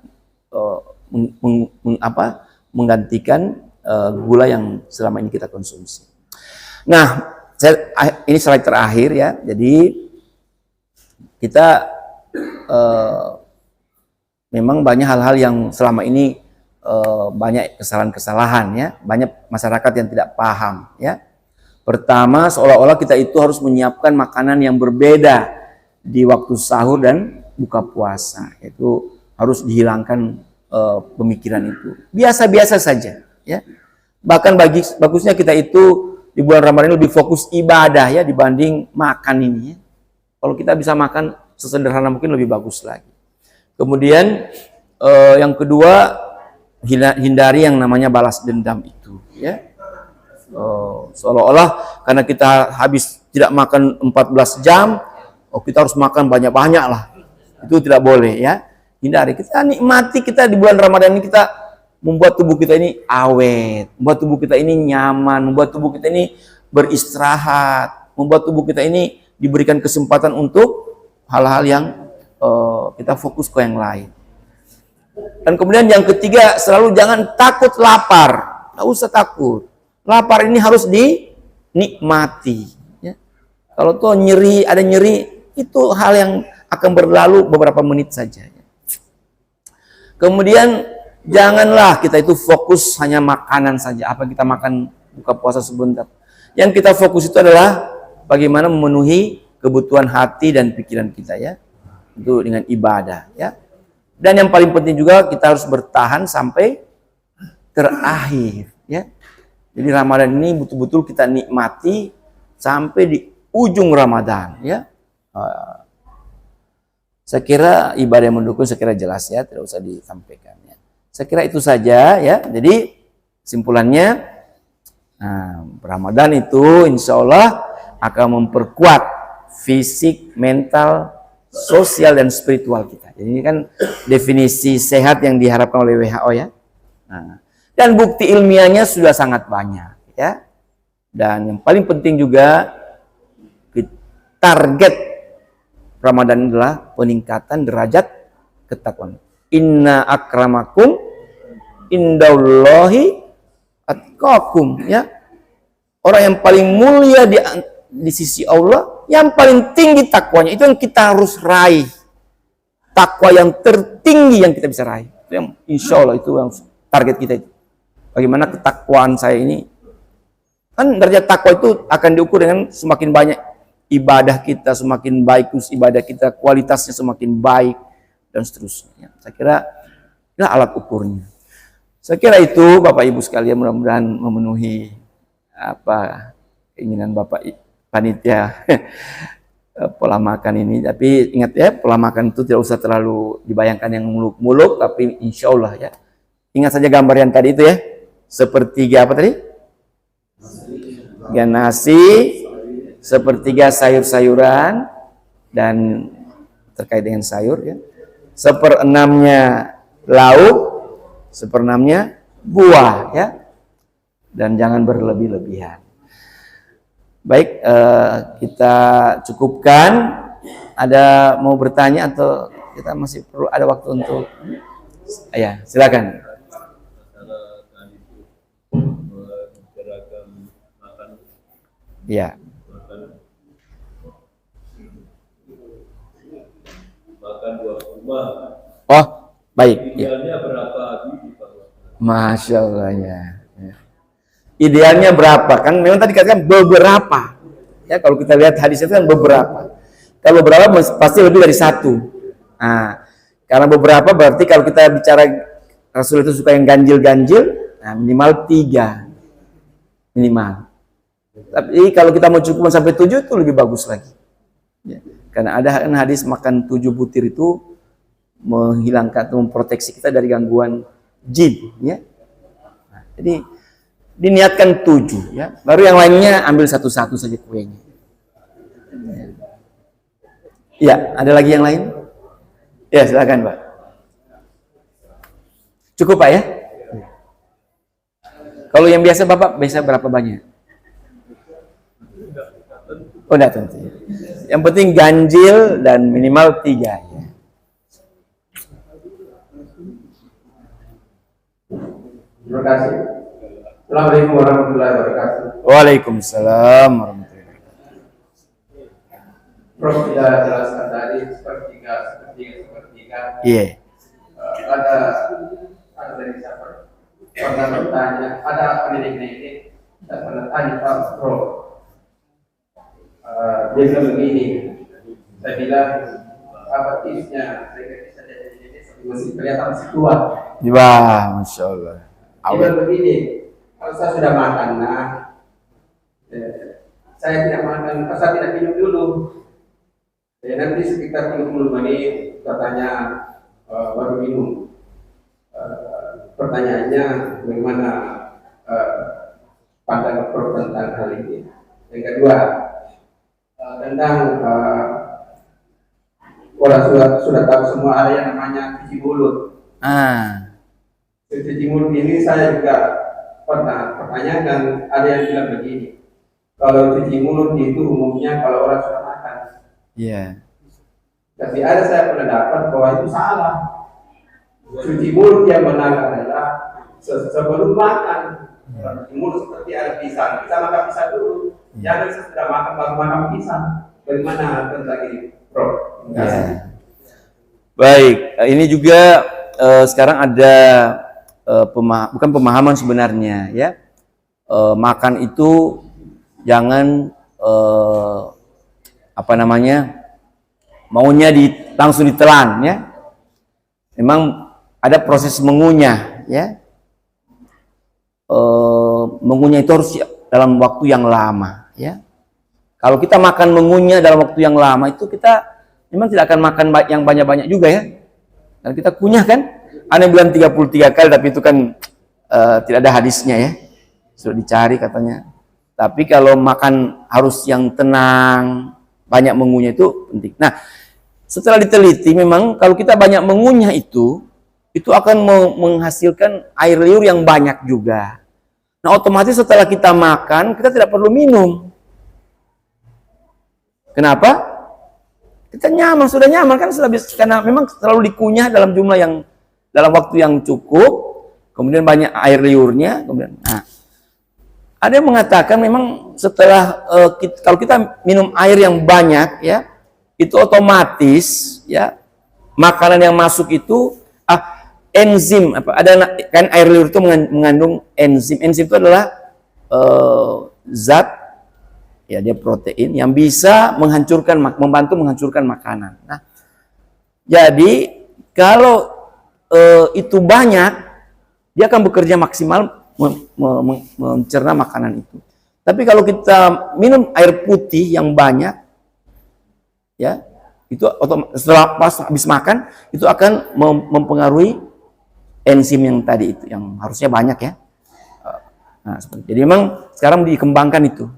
Speaker 1: menggantikan gula yang selama ini kita konsumsi. Nah, ini slide terakhir ya. Jadi kita memang banyak hal-hal yang selama ini banyak kesalahan-kesalahan ya, banyak masyarakat yang tidak paham ya. Pertama, seolah-olah kita itu harus menyiapkan makanan yang berbeda di waktu sahur dan buka puasa. Itu harus dihilangkan pemikiran itu. Biasa-biasa saja ya. Bahkan bagusnya kita itu di bulan Ramadan lebih fokus ibadah ya dibanding makan ini ya. Kalau kita bisa makan sesederhana mungkin lebih bagus lagi. Kemudian yang kedua, hindari yang namanya balas dendam itu ya. Seolah-olah karena kita habis tidak makan 14 jam, kita harus makan banyak-banyak lah. Itu tidak boleh ya. Hindari. Kita nikmati kita di bulan Ramadan ini, kita membuat tubuh kita ini awet, membuat tubuh kita ini nyaman, membuat tubuh kita ini beristirahat, membuat tubuh kita ini diberikan kesempatan untuk hal-hal yang kita fokus ke yang lain. Dan kemudian yang ketiga, selalu jangan takut lapar. Nggak usah takut. Lapar ini harus dinikmati. Ya. Kalau tuh nyeri, ada nyeri, itu hal yang akan berlalu beberapa menit saja. Ya. Kemudian janganlah kita itu fokus hanya makanan saja. Apa kita makan buka puasa sebentar. Yang kita fokus itu adalah bagaimana memenuhi kebutuhan hati dan pikiran kita ya. Itu dengan ibadah ya. Dan yang paling penting juga kita harus bertahan sampai terakhir ya. Jadi Ramadan ini betul-betul kita nikmati sampai di ujung Ramadan ya. Saya kira ibadah yang mendukung saya kira jelas ya, tidak usah disampaikan ya. Saya kira itu saja ya. Jadi kesimpulannya Ramadan itu insya Allah akan memperkuat fisik, mental, sosial dan spiritual kita. Jadi ini kan definisi sehat yang diharapkan oleh WHO ya. Dan bukti ilmiahnya sudah sangat banyak ya. Dan yang paling penting juga target Ramadan adalah peningkatan derajat ketakwaan. Inna akramakum indallahi atqakum ya. Orang yang paling mulia di sisi Allah, yang paling tinggi takwanya, itu yang kita harus raih. Takwa yang tertinggi yang kita bisa raih. Itu yang insya Allah itu yang target kita itu. Bagaimana ketakwaan saya ini. Kan derajat takwa itu akan diukur dengan semakin banyak ibadah kita, semakin baik ibadah kita, kualitasnya semakin baik dan seterusnya. Saya kira itu alat ukurnya. Saya kira itu Bapak Ibu sekalian, mudah-mudahan memenuhi keinginan Bapak panitia pola makan ini. Tapi ingat ya, pola makan itu tidak usah terlalu dibayangkan yang muluk-muluk, tapi insya Allah ya. Ingat saja gambar yang tadi itu ya, sepertiga apa tadi? Sepertiga nasi, sepertiga sayur-sayuran dan terkait dengan sayur ya. Seperenamnya lauk, seperenamnya buah ya. Dan jangan berlebih-lebihan. Baik, kita cukupkan. Ada mau bertanya atau kita masih perlu ada waktu untuk? Ya, silakan. Ya. Makan dua kurma. Oh, baik. Idealnya berapa biji Pak? Masya Allah ya. Idealnya berapa? Kan memang tadi katakan beberapa. Ya, kalau kita lihat hadis itu kan beberapa. Kalau berapa pasti lebih dari satu. Nah, karena beberapa berarti kalau kita bicara Rasul itu suka yang ganjil-ganjil, nah minimal 3. Minimal. Tapi kalau kita mau cukup sampai 7 itu lebih bagus lagi. Ya. Karena ada hadis makan 7 butir itu menghilangkan atau memproteksi kita dari gangguan jin. Ya. Nah, jadi diniatkan 7. Ya. Baru yang lainnya ambil satu-satu saja kuenya. Ya, ada lagi yang lain? Ya, silakan, Pak. Cukup, Pak ya? Kalau yang biasa Bapak biasa berapa banyak? Oh, enggak tentu. Yang penting ganjil dan minimal 3 ya.
Speaker 2: Terima kasih. Assalamualaikum warahmatullahi wabarakatuh.
Speaker 1: Waalaikumsalam warahmatullahi wabarakatuh.
Speaker 2: Prof sudah jelaskan tadi sepertiga.
Speaker 1: Iya.
Speaker 2: Ada dari siapa? Pernah bertanya, ada pendidik ini dan pernah tanya Pak Prof. Dia bilang begini, saya bilang apa tipsnya? Saya bisa jadi masih kelihatan masih tua.
Speaker 1: Wah, Masya Allah.
Speaker 2: Dia bilang begini, kalau saya sudah makan, saya tidak makan, saya tidak minum dulu. Nanti sekitar 30 menit katanya baru minum. Pertanyaannya bagaimana pandangan Prof tentang hal ini. Yang kedua tentang orang sudah tahu semua ada yang namanya cuci mulut. Cuci mulut ini saya juga pernah pertanyakan, ada yang bilang begini, kalau cuci mulut itu umumnya kalau orang sudah makan.
Speaker 1: Iya.
Speaker 2: Tapi ada saya pendapat bahwa itu salah. Cuci mulut yang benar adalah sebelum makan. Cuci mulut seperti ada pisang, kita makan pisang dulu. Jangan setelah makan baru makan pisang. Bagaimana tentang ini, Prof?
Speaker 1: Ya. Baik, ini juga sekarang ada bukan pemahaman sebenarnya ya. Makan itu jangan maunya langsung ditelan ya. Memang ada proses mengunyah ya. Mengunyah itu harus dalam waktu yang lama ya. Kalau kita makan mengunyah dalam waktu yang lama itu kita memang tidak akan makan yang banyak-banyak juga ya. Dan kita kunyah kan. Ada yang bilang 33 kali tapi itu kan tidak ada hadisnya ya. Sudah dicari katanya. Tapi kalau makan harus yang tenang, banyak mengunyah itu penting. Nah, setelah diteliti memang kalau kita banyak mengunyah itu akan menghasilkan air liur yang banyak juga. Nah, otomatis setelah kita makan, kita tidak perlu minum. Kenapa? Kita nyaman, sudah nyaman kan karena memang selalu dikunyah dalam jumlah yang dalam waktu yang cukup, kemudian banyak air liurnya, kemudian ada yang mengatakan memang setelah kalau kita minum air yang banyak ya, itu otomatis ya makanan yang masuk itu enzim ada kan air liur itu mengandung enzim. Enzim itu adalah zat ya, dia protein yang bisa membantu menghancurkan makanan. Nah, jadi kalau itu banyak, dia akan bekerja maksimal mencerna makanan itu. Tapi kalau kita minum air putih yang banyak, ya itu setelah pas habis makan itu akan mempengaruhi enzim yang tadi itu, yang harusnya banyak ya. Nah, jadi memang sekarang dikembangkan itu.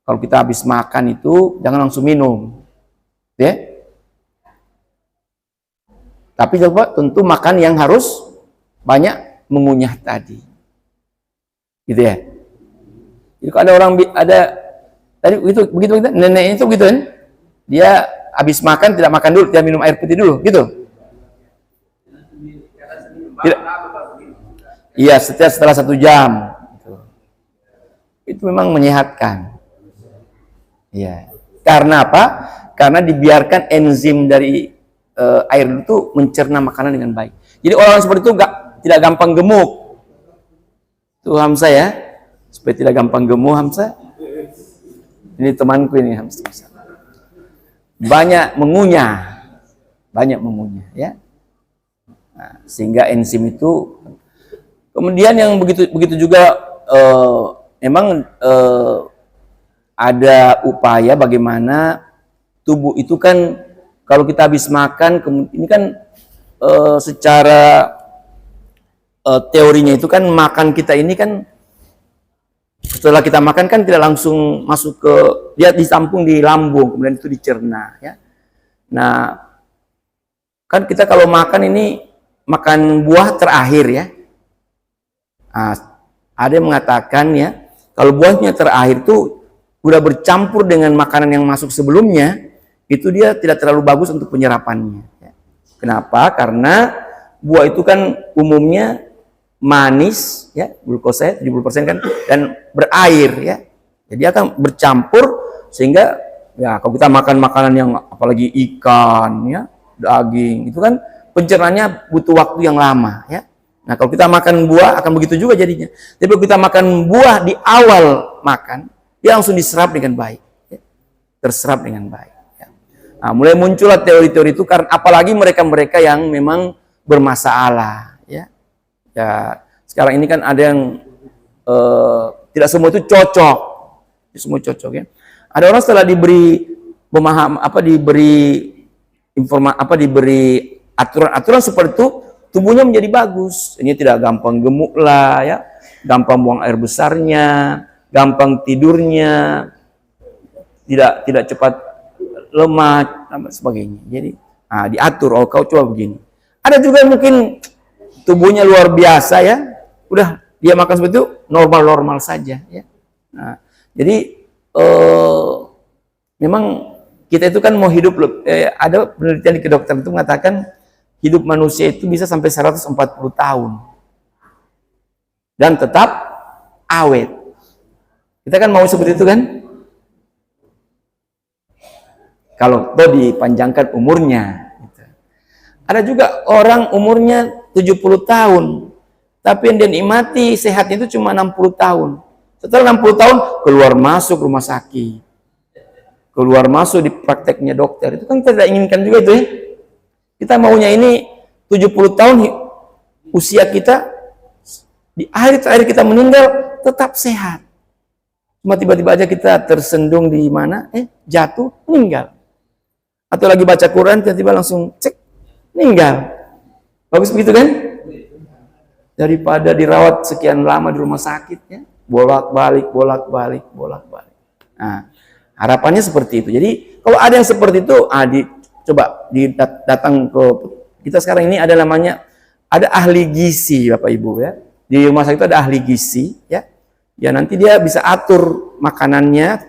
Speaker 1: Kalau kita habis makan itu jangan langsung minum, ya. Tapi coba tentu makan yang harus banyak mengunyah tadi. Gitu ya. Jadi kalau ada orang tadi begitu nenek itu begitu kan, dia habis makan tidak makan dulu, dia minum air putih dulu, gitu. Tidak. Iya, setelah 1 jam. Itu memang menyehatkan. Iya. Karena apa? Karena dibiarkan enzim dari air itu mencerna makanan dengan baik. Jadi orang seperti itu tidak gampang gemuk. Tuh Hamzah ya, supaya tidak gampang gemuk Hamzah. Ini temanku ini Hamzah. Banyak mengunyah ya. Nah, sehingga enzim itu, kemudian yang begitu juga memang ada upaya bagaimana tubuh itu kan kalau kita habis makan, ini kan secara teorinya itu kan makan kita ini kan setelah kita makan kan tidak langsung masuk ke, dia ditampung di lambung, kemudian itu dicerna ya. Nah, kan kita kalau makan ini makan buah terakhir ya. Nah, ada yang mengatakan ya, kalau buahnya terakhir itu udah bercampur dengan makanan yang masuk sebelumnya, itu dia tidak terlalu bagus untuk penyerapannya. Ya. Kenapa? Karena buah itu kan umumnya manis, ya, glukosa 70% kan, dan berair ya. Jadi akan bercampur sehingga ya kalau kita makan makanan yang apalagi ikan ya, daging, itu kan pencernaannya butuh waktu yang lama ya. Nah, kalau kita makan buah akan begitu juga jadinya. Tapi kalau kita makan buah di awal makan, dia langsung diserap dengan baik, ya. Terserap dengan baik. Ya. Nah, mulai muncullah teori-teori itu karena apalagi mereka-mereka yang memang bermasalah, ya. Ya, sekarang ini kan ada yang tidak semua itu cocok, semua cocok ya. Ada orang setelah diberi diberi aturan-aturan seperti itu, tubuhnya menjadi bagus. Ini tidak gampang gemuk lah ya, gampang buang air besarnya, gampang tidurnya, tidak cepat lemah dan sebagainya. Jadi diatur, oh kau coba begini. Ada juga mungkin tubuhnya luar biasa ya, udah dia makan seperti itu normal-normal saja ya. Nah, jadi memang kita itu kan mau hidup, ada penelitian di kedokteran itu mengatakan hidup manusia itu bisa sampai 140 tahun dan tetap awet. Kita kan mau seperti itu kan? Kalau toh dipanjangkan umurnya. Gitu. Ada juga orang umurnya 70 tahun, tapi yang dia nikmati sehatnya itu cuma 60 tahun. Setelah 60 tahun keluar masuk rumah sakit, keluar masuk di prakteknya dokter. Itu kan kita tidak inginkan juga itu ya. Kita maunya ini 70 tahun usia kita, di akhir terakhir kita meninggal tetap sehat. Cuma tiba-tiba aja kita tersendung di mana, jatuh, meninggal. Atau lagi baca Quran, tiba-tiba langsung cek, meninggal. Bagus begitu kan? Daripada dirawat sekian lama di rumah sakit ya, bolak-balik. Nah, harapannya seperti itu. Jadi kalau ada yang seperti itu, coba datang ke kita sekarang ini ada namanya, ada ahli gizi Bapak Ibu ya. Di rumah sakit itu ada ahli gizi ya. Ya nanti dia bisa atur makanannya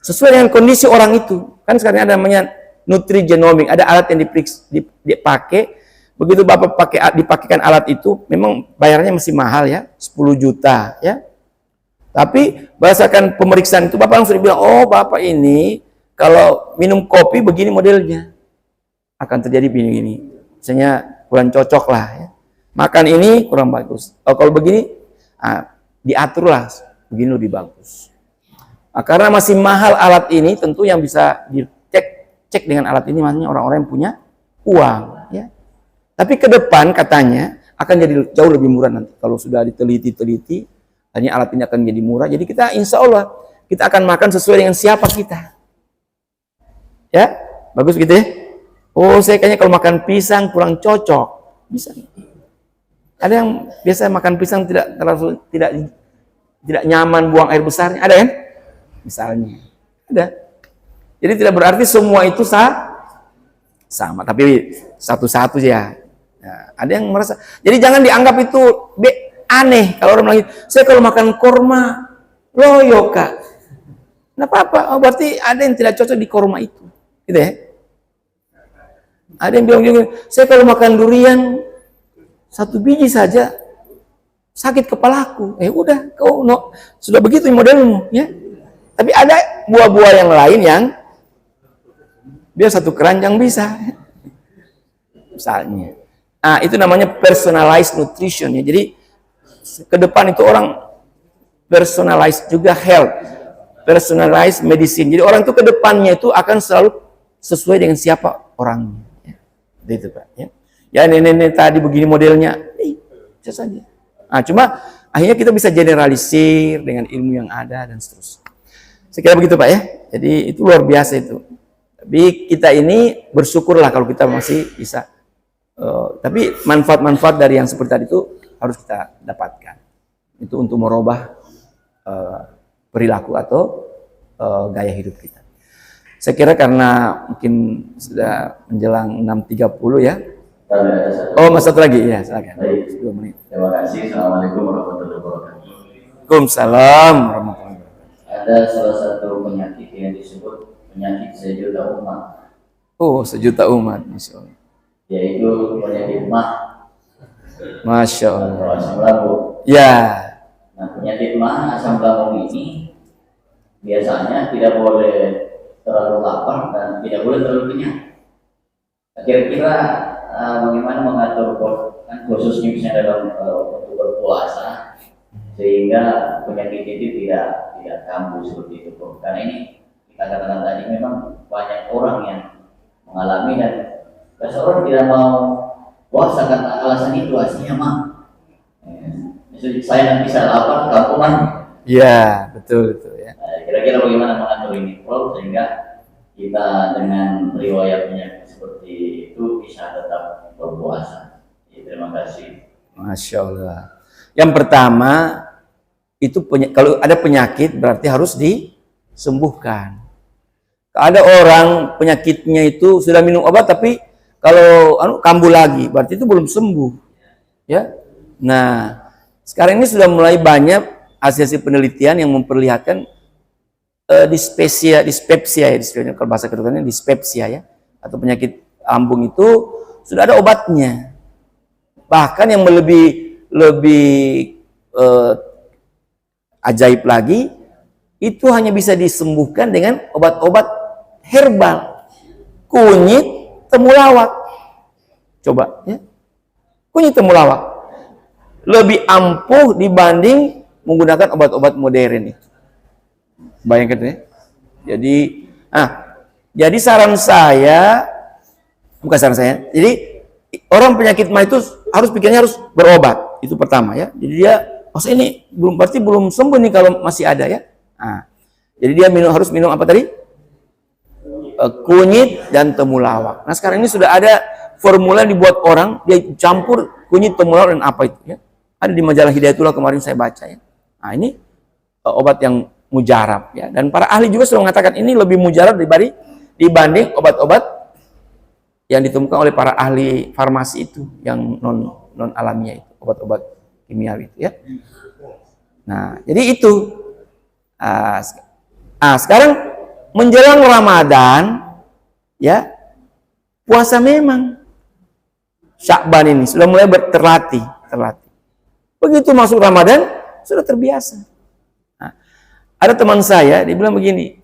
Speaker 1: sesuai dengan kondisi orang itu. Kan sekarang ada namanya nutrigenomic, ada alat yang dipakai. Begitu Bapak dipakaikan alat itu, memang bayarnya masih mahal ya, 10 juta ya. Tapi berdasarkan pemeriksaan itu Bapak langsung bilang, oh Bapak ini kalau minum kopi begini modelnya akan terjadi begini. Misalnya kurang cocok lah ya. Makan ini kurang bagus. Oh, kalau begini diaturlah begini lebih bagus. Nah, karena masih mahal alat ini, tentu yang bisa dicek dengan alat ini maksudnya orang-orang yang punya uang ya. Tapi ke depan katanya akan jadi jauh lebih murah nanti kalau sudah diteliti, hanya alat ini akan jadi murah. Jadi kita insya Allah kita akan makan sesuai dengan siapa kita. Ya, bagus gitu ya. Oh, saya kayaknya kalau makan pisang kurang cocok. Bisa. Ada yang biasa makan pisang tidak nyaman buang air besarnya, ada kan? Misalnya. Ada. Jadi tidak berarti semua itu sama, tapi satu-satu ya. Nah, ada yang merasa. Jadi jangan dianggap itu aneh kalau orang bilang, saya kalau makan korma loyo kak. Nah apa-apa, oh, berarti ada yang tidak cocok di korma itu. Gitu ya. Ada yang bilang juga, saya kalau makan durian 1 biji saja sakit kepalaku. Udah, kau sudah begitu modelmu, ya. Tapi ada buah-buah yang lain yang biar 1 keranjang bisa. Misalnya. Itu namanya personalized nutrition ya. Jadi ke depan itu orang personalized juga health, personalized medicine. Jadi orang itu ke depannya itu akan selalu sesuai dengan siapa orangnya. Ya. Itu Pak. Ya, ya nenek tadi begini modelnya, bisa saja. Nah, cuma akhirnya kita bisa generalisir dengan ilmu yang ada dan seterusnya. Saya kira begitu Pak ya. Jadi itu luar biasa itu. Tapi kita ini bersyukurlah kalau kita masih bisa. Tapi manfaat-manfaat dari yang seperti tadi itu harus kita dapatkan. Itu untuk merubah perilaku atau gaya hidup kita. Saya kira karena mungkin sudah menjelang 6.30 ya. Oh, mas satu lagi ya, silakan. 2 menit.
Speaker 3: Terima kasih. Assalamualaikum warahmatullahi wabarakatuh.
Speaker 1: Waalaikumsalam warahmatullahi wabarakatuh.
Speaker 3: Ada salah satu penyakit yang disebut penyakit sejuta umat.
Speaker 1: Oh, sejuta umat, masya Allah.
Speaker 3: Yaitu penyakit mah
Speaker 1: Masya
Speaker 3: atau
Speaker 1: Allah.
Speaker 3: asam lambung.
Speaker 1: Ya,
Speaker 3: Nah, penyakit mah asam lambung ini biasanya tidak boleh terlalu lapar dan tidak boleh terlalu kenyang. Kira-kira bagaimana mengatur kan khususnya misalnya dalam untuk berpuasa sehingga penyakit itu tidak kambuh seperti itu. Karena ini kita katakan tadi memang banyak orang yang mengalami dan seorang tidak mau puasa karena alasan itu aslinya mah. Saya nanti bisa lapar kampungan.
Speaker 1: ya betul ya.
Speaker 3: Kira-kira bagaimana mengatur ini, Prof, sehingga kita dengan riwayat penyakit seperti itu bisa tetap berpuasa. Ya, terima kasih.
Speaker 1: Masya Allah. Yang pertama itu kalau ada penyakit berarti harus disembuhkan. Ada orang penyakitnya itu sudah minum obat tapi kalau kambuh lagi berarti itu belum sembuh. Ya. Nah, sekarang ini sudah mulai banyak hasil penelitian yang memperlihatkan dispepsia ya, kalau bahasa kedokterannya dispepsia ya, atau penyakit lambung itu sudah ada obatnya. Bahkan yang lebih ajaib lagi, itu hanya bisa disembuhkan dengan obat-obat herbal, kunyit temulawak. Coba ya, kunyit temulawak lebih ampuh dibanding menggunakan obat-obat modern itu. Bayangkan ya. Jadi saran saya, bukan saran saya. Jadi orang penyakit mah itu harus pikirnya harus berobat. Itu pertama ya. Jadi dia, ini berarti belum sembuh nih kalau masih ada ya. Nah, jadi dia harus minum apa tadi? Kunyit dan temulawak. Nah sekarang ini sudah ada formula yang dibuat orang, dia campur kunyit, temulawak dan apa itu ya. Ada di majalah Hidayatullah kemarin saya baca ya. Nah ini obat yang mujarab ya, dan para ahli juga sudah mengatakan ini lebih mujarab dibanding obat-obat yang ditemukan oleh para ahli farmasi itu yang non alamiah itu, obat-obat kimiawi itu ya. Nah jadi itu sekarang menjelang Ramadan ya, puasa memang Sya'ban ini sudah mulai terlatih. Begitu masuk Ramadan sudah terbiasa. Ada teman saya, dia bilang begini,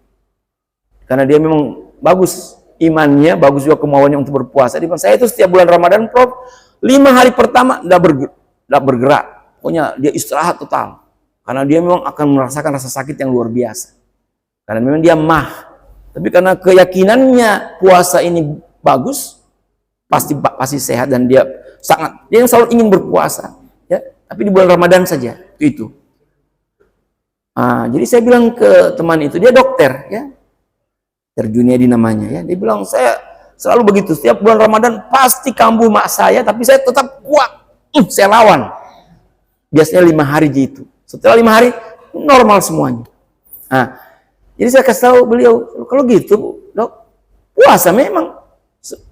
Speaker 1: karena dia memang bagus imannya, bagus juga kemauannya untuk berpuasa. Dia bilang, saya itu setiap bulan Ramadan, Prof, 5 hari pertama tidak bergerak. Pokoknya dia istirahat total. Karena dia memang akan merasakan rasa sakit yang luar biasa. Karena memang dia mah. Tapi karena keyakinannya puasa ini bagus, pasti sehat dan dia yang selalu ingin berpuasa. Ya, tapi di bulan Ramadan saja, itu. Jadi saya bilang ke teman itu, dia dokter ya, Terjuniadi namanya ya, dia bilang saya selalu begitu, setiap bulan Ramadan pasti kambuh mak saya, tapi saya tetap kuat, saya lawan. Biasanya 5 hari gitu, setelah 5 hari normal semuanya. Jadi saya kasih tahu beliau, kalau gitu dok, puasa memang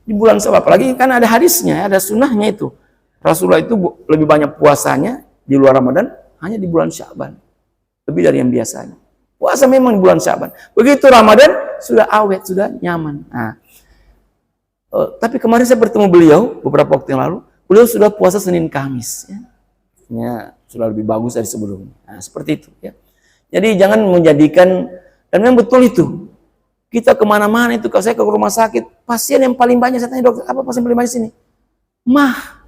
Speaker 1: di bulan sebab, apalagi kan ada hadisnya, ada sunnahnya itu. Rasulullah itu lebih banyak puasanya di luar Ramadan hanya di bulan Sya'ban. Lebih dari yang biasanya. Puasa memang di bulan Sya'ban. Begitu Ramadan sudah awet, sudah nyaman. Tapi kemarin saya bertemu beliau beberapa waktu yang lalu, beliau sudah puasa Senin Kamis. Ya, sudah lebih bagus dari sebelumnya. Seperti itu. Ya. Jadi jangan menjadikan, dan memang betul itu. Kita kemana-mana itu, kalau saya ke rumah sakit, pasien yang paling banyak, saya tanya dokter, apa pasien paling banyak sini? Mah.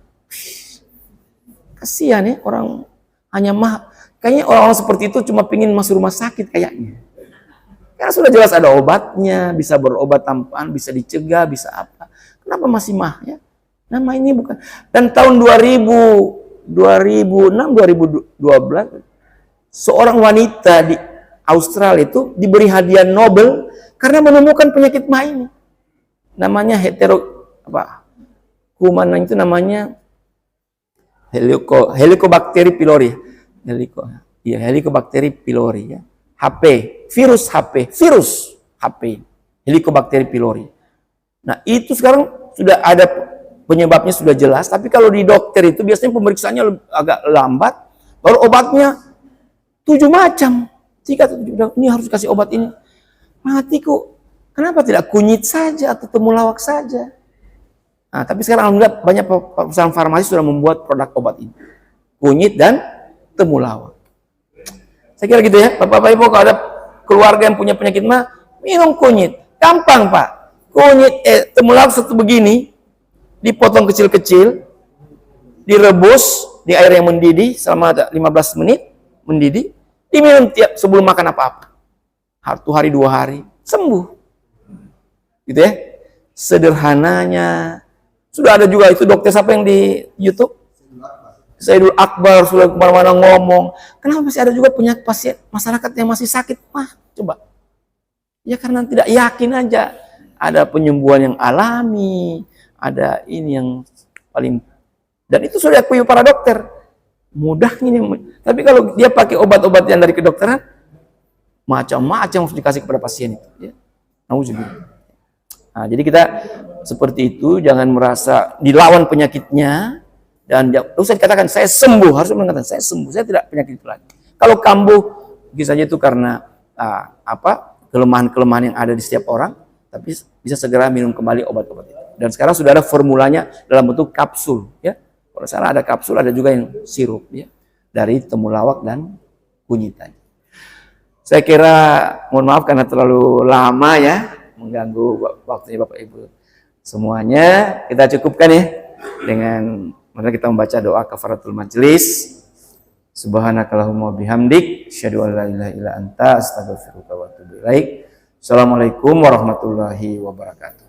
Speaker 1: Kasihan ya orang. Hanya kayaknya orang-orang seperti itu cuma pingin masuk rumah sakit kayaknya. Karena sudah jelas ada obatnya, bisa berobat tampaan, bisa dicegah, bisa apa. Kenapa masih mah ya? Nama ini bukan. Dan tahun 2006, 2012, seorang wanita di Australia itu diberi hadiah Nobel karena menemukan penyakit mah ini. Namanya kuman itu namanya Helicobacter pylori. Helicobacter pylori ya. Virus HP. Helicobacter pylori. Nah, itu sekarang sudah ada penyebabnya sudah jelas, tapi kalau di dokter itu biasanya pemeriksaannya agak lambat, baru obatnya 7 macam. 3 ini harus kasih obat ini. Mati kok. Kenapa tidak kunyit saja atau temulawak saja? Nah, tapi sekarang alhamdulillah banyak perusahaan farmasi sudah membuat produk obat ini. Kunyit dan temulawak. Saya kira gitu ya. Bapak-bapak Ibu kalau ada keluarga yang punya penyakit mah, minum kunyit. Gampang, Pak. Kunyit temulawak satu begini, dipotong kecil-kecil, direbus di air yang mendidih selama 15 menit, mendidih, diminum sebelum makan apa-apa. 1 hari 2 hari, sembuh. Gitu ya. Sederhananya. Sudah ada juga itu dokter siapa yang di YouTube? Sayyidul Akbar sudah kemana-mana ngomong. Kenapa masih ada juga punya pasien masyarakat yang masih sakit? Coba. Ya karena tidak yakin aja. Ada penyembuhan yang alami, ada ini yang paling, dan itu sudah diakui para dokter. Mudah ini. Tapi kalau dia pakai obat-obat yang dari kedokteran, macam-macam harus dikasih kepada pasien itu. Ya. Nah, jadi kita seperti itu, jangan merasa dilawan penyakitnya dan usah dikatakan saya sembuh, harus mengatakan saya sembuh, saya tidak penyakit itu lagi. Kalau kambuh, bisa saja itu karena kelemahan-kelemahan yang ada di setiap orang, tapi bisa segera minum kembali obat-obat itu. Dan sekarang sudah ada formulanya dalam bentuk kapsul, ya. Kalau sana ada kapsul, ada juga yang sirup, ya, dari temulawak dan kunyit tadi. Saya kira, mohon maaf karena terlalu lama ya, mengganggu waktunya Bapak Ibu semuanya. Kita cukupkan ya dengan mari kita membaca doa kafaratul majelis. Subhanakallahumma bihamdik, asyhadu an la ilaha illa anta, astaghfiruka wa atubu ilaik. Assalamualaikum warahmatullahi wabarakatuh.